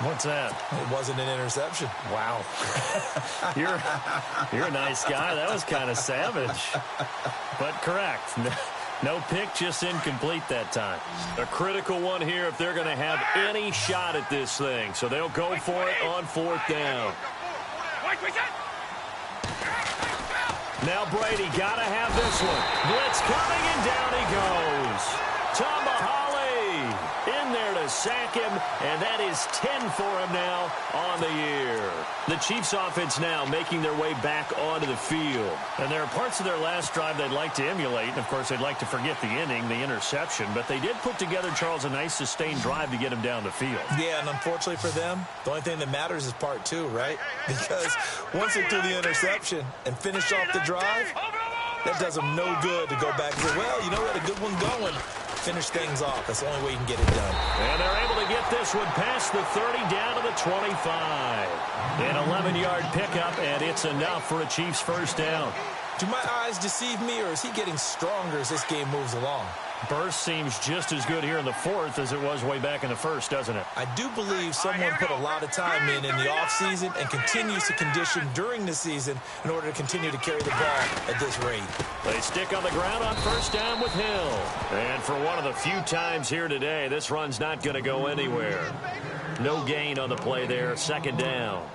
What's that? It wasn't an interception. Wow. You're a nice guy. That was kind of savage. But correct. No pick, just incomplete that time. A critical one here if they're going to have any shot at this thing. So they'll go for it on 4th down. Now Brady got to have this one. Blitz coming, and down he goes. Tomahali in there to sack him, and that is 10 for him now on the year. The Chiefs offense now making their way back onto the field. And there are parts of their last drive they'd like to emulate. And, of course, they'd like to forget the inning, the interception. But they did put together, Charles, a nice sustained drive to get him down the field. Yeah, and unfortunately for them, the only thing that matters is part 2, right? Because once they threw the interception and finished off the drive, that does them no good to go back and say, well, you know, we had a good one going. Finish things off. That's the only way you can get it done. And they're able to get this one past the 30 down to the 25. An 11-yard pickup, and it's enough for a Chiefs first down. Do my eyes deceive me, or is he getting stronger as this game moves along? Burst seems just as good here in the 4th as it was way back in the 1st, doesn't it? I do believe someone put a lot of time in the offseason and continues to condition during the season in order to continue to carry the ball at this rate. They stick on the ground on first down with Hill. And for one of the few times here today, this run's not going to go anywhere. No gain on the play there, 2nd down.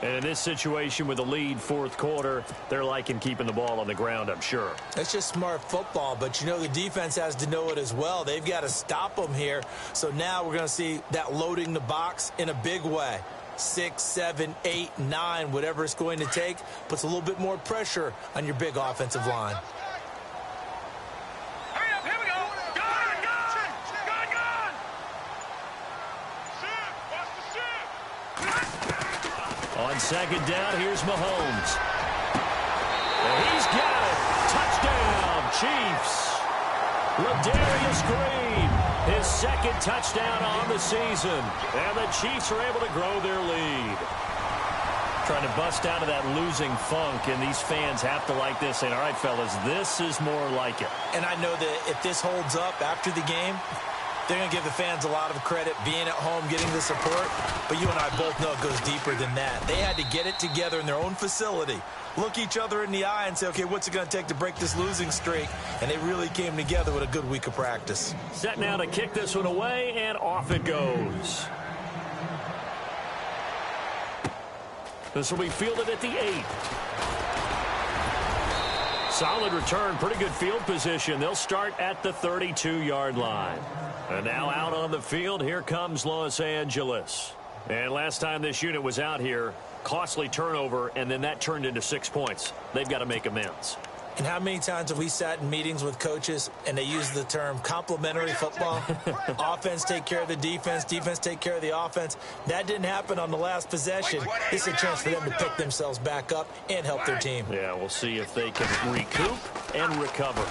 And in this situation with the lead 4th quarter, they're liking keeping the ball on the ground, I'm sure. That's just smart football, but, you know, the defense has to know it as well. They've got to stop them here. So now we're going to see that loading the box in a big way. 6, 7, 8, 9, whatever it's going to take, puts a little bit more pressure on your big offensive line. On 2nd down, here's Mahomes. And he's got it. Touchdown, Chiefs. Ladarius Green, his 2nd touchdown on the season. And the Chiefs are able to grow their lead. Trying to bust out of that losing funk, and these fans have to like this. Saying, all right, fellas, this is more like it. And I know that if this holds up after the game, they're going to give the fans a lot of credit being at home, getting the support. But you and I both know it goes deeper than that. They had to get it together in their own facility, look each other in the eye and say, okay, what's it going to take to break this losing streak? And they really came together with a good week of practice. Set now to kick this one away, and off it goes. This will be fielded at the 8. Solid return, pretty good field position. They'll start at the 32-yard line. And now out on the field, here comes Los Angeles. And last time this unit was out here, costly turnover, and then that turned into 6 points. They've got to make amends. And how many times have we sat in meetings with coaches and they use the term complementary football? Offense take care of the defense, defense take care of the offense. That didn't happen on the last possession. This is a chance for them to pick themselves back up and help their team. Yeah, we'll see if they can recoup and recover.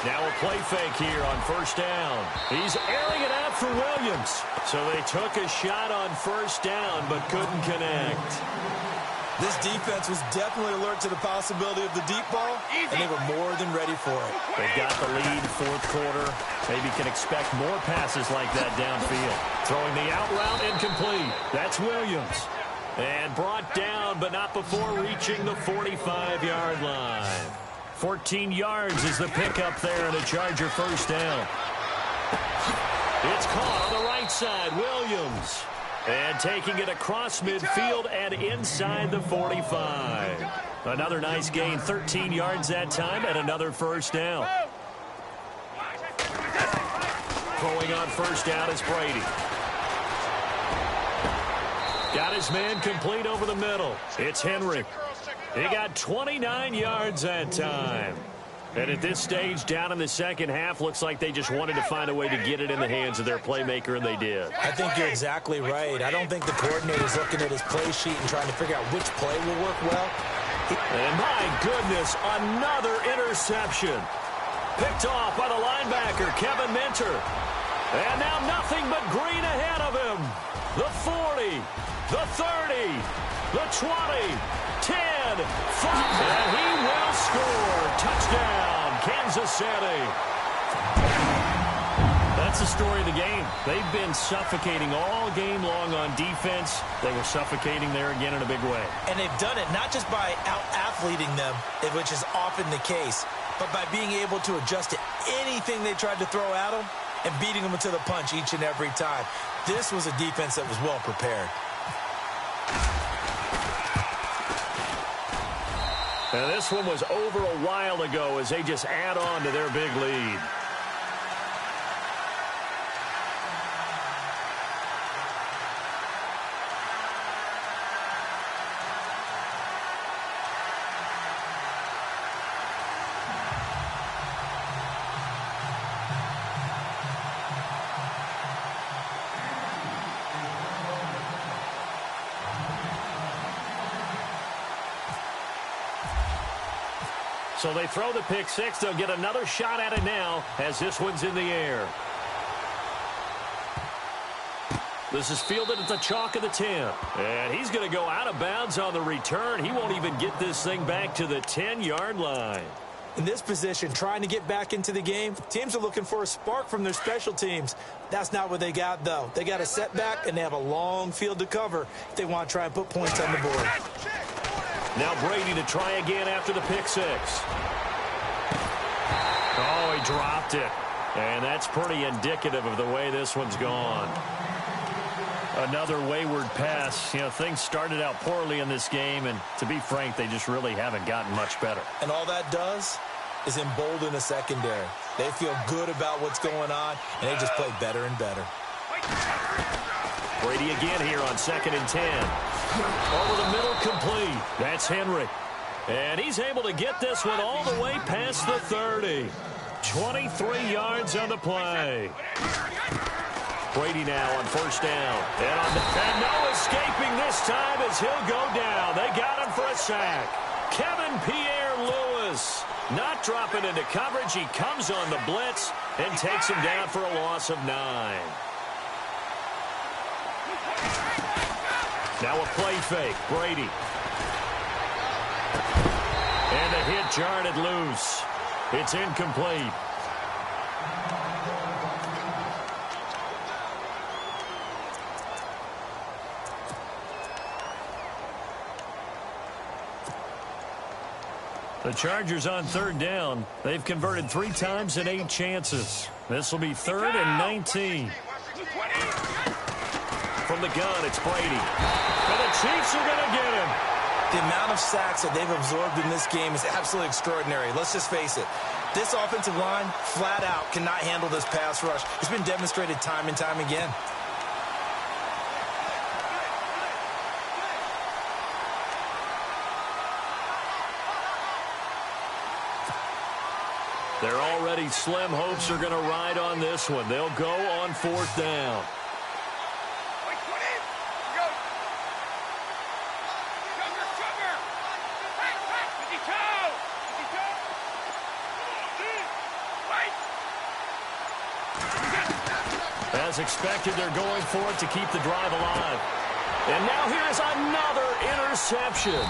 Now a play fake here on first down. He's airing it out for Williams. So they took a shot on first down but couldn't connect. This defense was definitely alert to the possibility of the deep ball, and they were more than ready for it. They've got the lead 4th quarter. Maybe can expect more passes like that downfield. Throwing the out route incomplete. That's Williams. And brought down, but not before reaching the 45-yard line. 14 yards is the pickup there, and a Charger first down. It's caught on the right side. Williams. And taking it across midfield and inside the 45. Another nice gain, 13 yards that time, and another first down. Throwing on first down is Brady. Got his man complete over the middle. It's Henry. He got 29 yards that time. And at this stage, down in the second half, looks like they just wanted to find a way to get it in the hands of their playmaker, and they did. I think you're exactly right. I don't think the coordinator's looking at his play sheet and trying to figure out which play will work well. And my goodness, another interception. Picked off by the linebacker, Kevin Minter. And now nothing but green ahead of him. The 40, the 30, the 20, 10, 5, and he will score. Touchdown, Kansas City. That's the story of the game. They've been suffocating all game long on defense. They were suffocating there again in a big way. And they've done it not just by out-athleting them, which is often the case. but by being able to adjust to anything they tried to throw at them and beating them to the punch each and every time. This was a defense that was well prepared. And this one was over a while ago as they just add on to their big lead. So they throw the pick six. They'll get another shot at it now as this one's in the air. This is fielded at the chalk of the 10. And he's going to go out of bounds on the return. He won't even get this thing back to the 10-yard line. In this position, trying to get back into the game, teams are looking for a spark from their special teams. That's not what they got, though. They got a setback, and they have a long field to cover if they want to try and put points on the board. Now Brady to try again after the pick six. Oh, he dropped it. And that's pretty indicative of the way this one's gone. Another wayward pass. You know, things started out poorly in this game, and to be frank, they just really haven't gotten much better. And all that does is embolden the secondary. They feel good about what's going on, and they just play better and better. Brady again here on 2nd and 10. Over the middle, complete. That's Henry. And he's able to get this one all the way past the 30. 23 yards on the play. Brady now on 1st down. And no escaping this time as he'll go down. They got him for a sack. Kevin Pierre-Louis not dropping into coverage. He comes on the blitz and takes him down for a loss of 9. Now a play fake. Brady. And the hit jarred it loose. It's incomplete. The Chargers on 3rd down. They've converted 3 times in 8 chances. This will be 3rd and 19. From the gun, it's Brady. And the Chiefs are going to get him. The amount of sacks that they've absorbed in this game is absolutely extraordinary. Let's just face it. This offensive line, flat out, cannot handle this pass rush. It's been demonstrated time and time again. Their already slim hopes are going to ride on this one. They'll go on 4th down. As expected, they're going for it to keep the drive alive. And now here's another interception.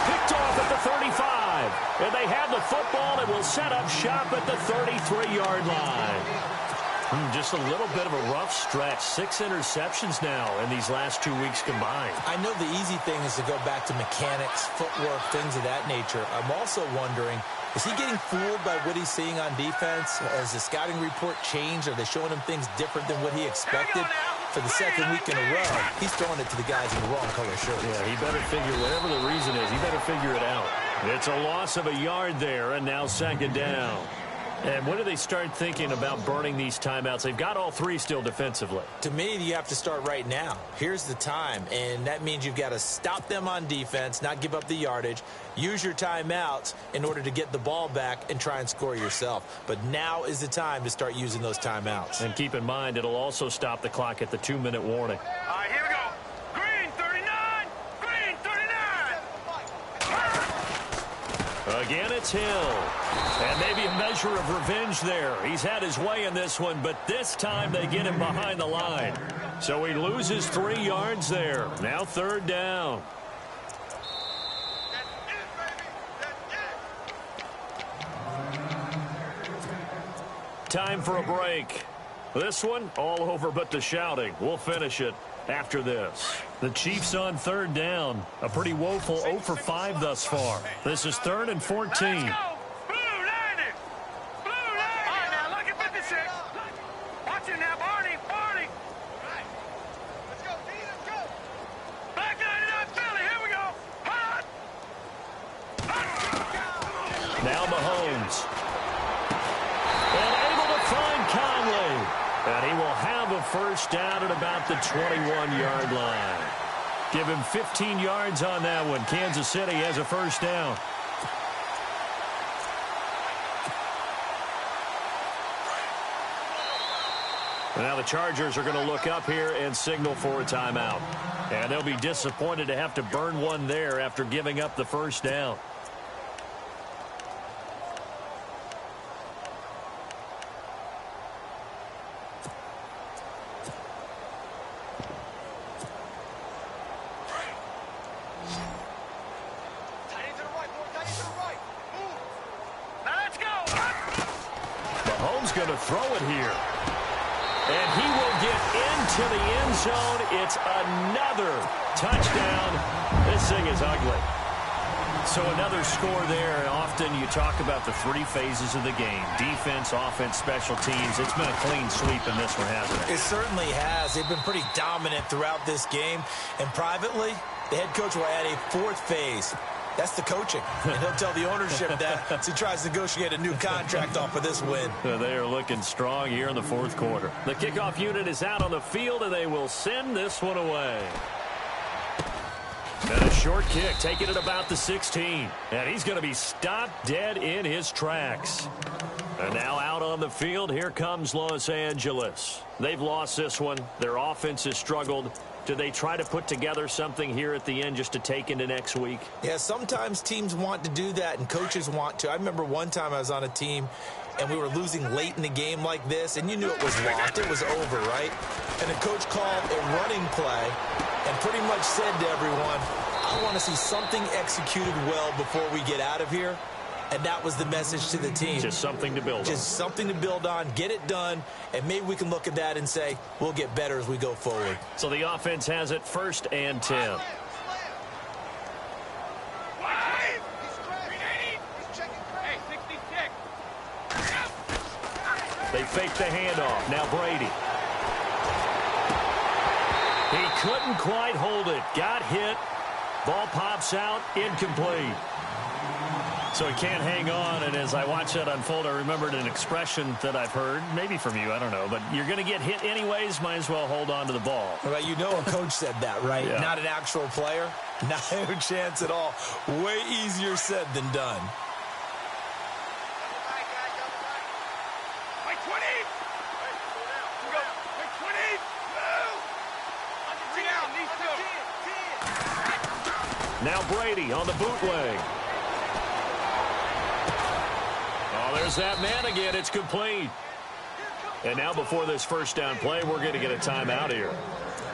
Picked off at the 35. And they have the football and will set up shop at the 33-yard line. Just a little bit of a rough stretch. 6 interceptions now in these last 2 weeks combined. I know the easy thing is to go back to mechanics, footwork, things of that nature. I'm also wondering, is he getting fooled by what he's seeing on defense? Has the scouting report changed? Are they showing him things different than what he expected? For the 2nd week in a row, he's throwing it to the guys in the wrong color shirts. Yeah, he better figure, whatever the reason is, he better figure it out. It's a loss of a yard there, and now 2nd down. And when do they start thinking about burning these timeouts? They've got all 3 still defensively. To me, you have to start right now. Here's the time, and that means you've got to stop them on defense, not give up the yardage, use your timeouts in order to get the ball back and try and score yourself. But now is the time to start using those timeouts. And keep in mind, it'll also stop the clock at the 2-minute warning. All right, here we go. Green 39. Green 39. Again, it's Hill. And maybe a measure of revenge there. He's had his way in this one, but this time they get him behind the line. So he loses 3 yards there. Now 3rd down. Time for a break. This one, all over but the shouting. We'll finish it after this. The Chiefs on 3rd down. A pretty woeful 0 for 5 thus far. This is 3rd and 14. have a first down at about the 21-yard line. Give him 15 yards on that one. Kansas City has a first down. Now the Chargers are going to look up here and signal for a timeout. And they'll be disappointed to have to burn one there after giving up the first down. Mahomes going to throw it here. And he will get into the end zone. It's another touchdown. This thing is ugly. So another score there. Often you talk about the three phases of the game. Defense, offense, special teams. It's been a clean sweep in this one, hasn't it? It certainly has. They've been pretty dominant throughout this game. And privately, the head coach will add a fourth phase. That's the coaching. And he'll tell the ownership that as he tries to negotiate a new contract off of this win. They are looking strong here in the fourth quarter. The kickoff unit is out on the field, and they will send this one away. And a short kick, taking it about the 16. And he's going to be stopped dead in his tracks. And now out on the field, here comes Los Angeles. They've lost this one. Their offense has struggled. Do they try to put together something here at the end just to take into next week? Yeah, sometimes teams want to do that and coaches want to. I remember one time I was on a team and we were losing late in the game like this, and you knew it was lost. It was over, right? And the coach called a running play and pretty much said to everyone, I want to see something executed well before we get out of here. And that was the message to the team. Just something to build on. Just something to build on, get it done, and maybe we can look at that and say, we'll get better as we go forward. So the offense has it 1st and 10. They fake the handoff. Now Brady. He couldn't quite hold it. Got hit. Ball pops out. Incomplete. So he can't hang on, and as I watch that unfold, I remembered an expression that I've heard, maybe from you, I don't know, but you're going to get hit anyways, might as well hold on to the ball. Well, you know a coach said that, right? Yeah. Not an actual player. No chance at all. Way easier said than done. Now Brady on the bootleg. Oh, there's that man again. It's complete. And now before this first down play, we're going to get a timeout here,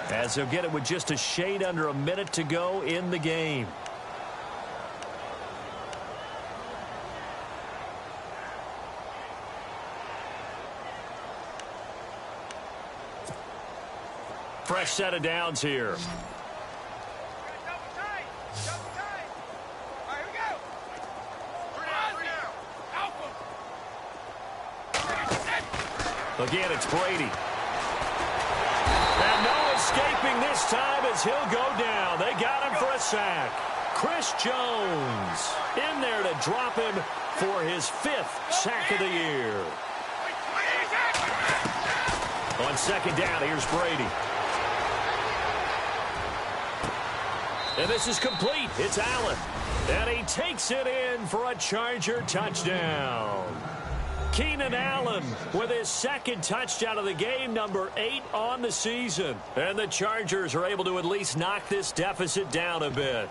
as he'll get it with just a shade under a minute to go in the game. Fresh set of downs here. Again, it's Brady. And no escaping this time as he'll go down. They got him for a sack. Chris Jones in there to drop him for his 5th sack of the year. On second down, here's Brady. And this is complete. It's Allen. And he takes it in for a Charger touchdown. Keenan Allen with his 2nd touchdown of the game, number 8 on the season. And the Chargers are able to at least knock this deficit down a bit.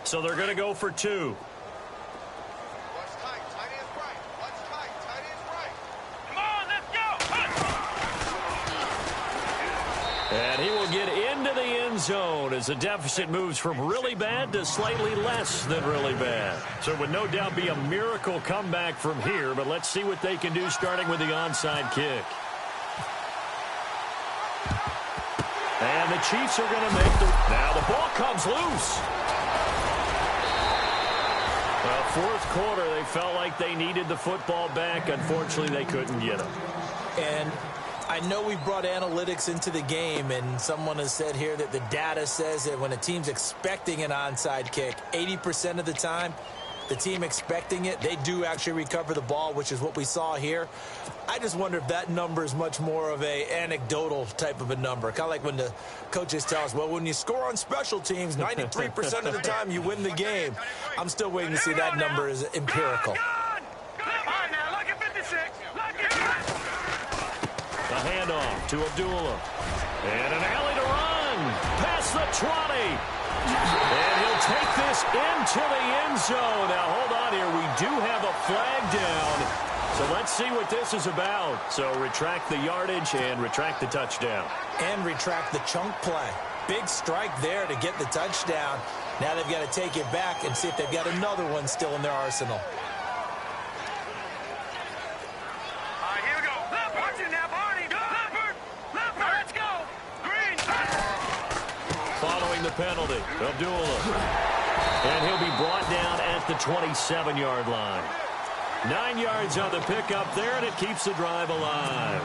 So they're going to go for 2. And he will get into the end zone as the deficit moves from really bad to slightly less than really bad. So it would no doubt be a miracle comeback from here, but let's see what they can do starting with the onside kick. And the Chiefs are going to make the... Now the ball comes loose. Well, fourth quarter, they felt like they needed the football back. Unfortunately, they couldn't get it. And I know we brought analytics into the game, and someone has said here that the data says that when a team's expecting an onside kick, 80% of the time, the team expecting it, they do actually recover the ball, which is what we saw here. I just wonder if that number is much more of a anecdotal type of a number. Kind of like when the coaches tell us, well, when you score on special teams, 93% of the time you win the game. I'm still waiting to see that number is empirical. The handoff to Abdullah. And an alley to run. Past the 20. And he'll take this into the end zone. Now, hold on here. We do have a flag down. So let's see what this is about. So retract the yardage and retract the touchdown. And retract the chunk play. Big strike there to get the touchdown. Now they've got to take it back and see if they've got another one still in their arsenal. The penalty, Abdullah. And he'll be brought down at the 27-yard line. 9 yards on the pickup there, and it keeps the drive alive.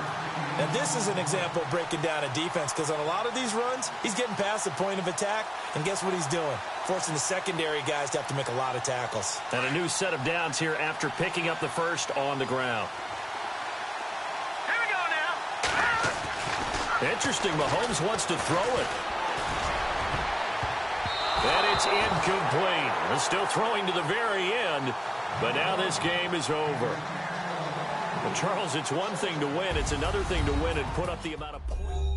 Now, this is an example of breaking down a defense, because on a lot of these runs, he's getting past the point of attack, and guess what he's doing? Forcing the secondary guys to have to make a lot of tackles. And a new set of downs here after picking up the first on the ground. Here we go now. Interesting, Mahomes wants to throw it. And it's incomplete. They're still throwing to the very end, but now this game is over. Well, Charles, it's one thing to win. It's another thing to win and put up the amount of points.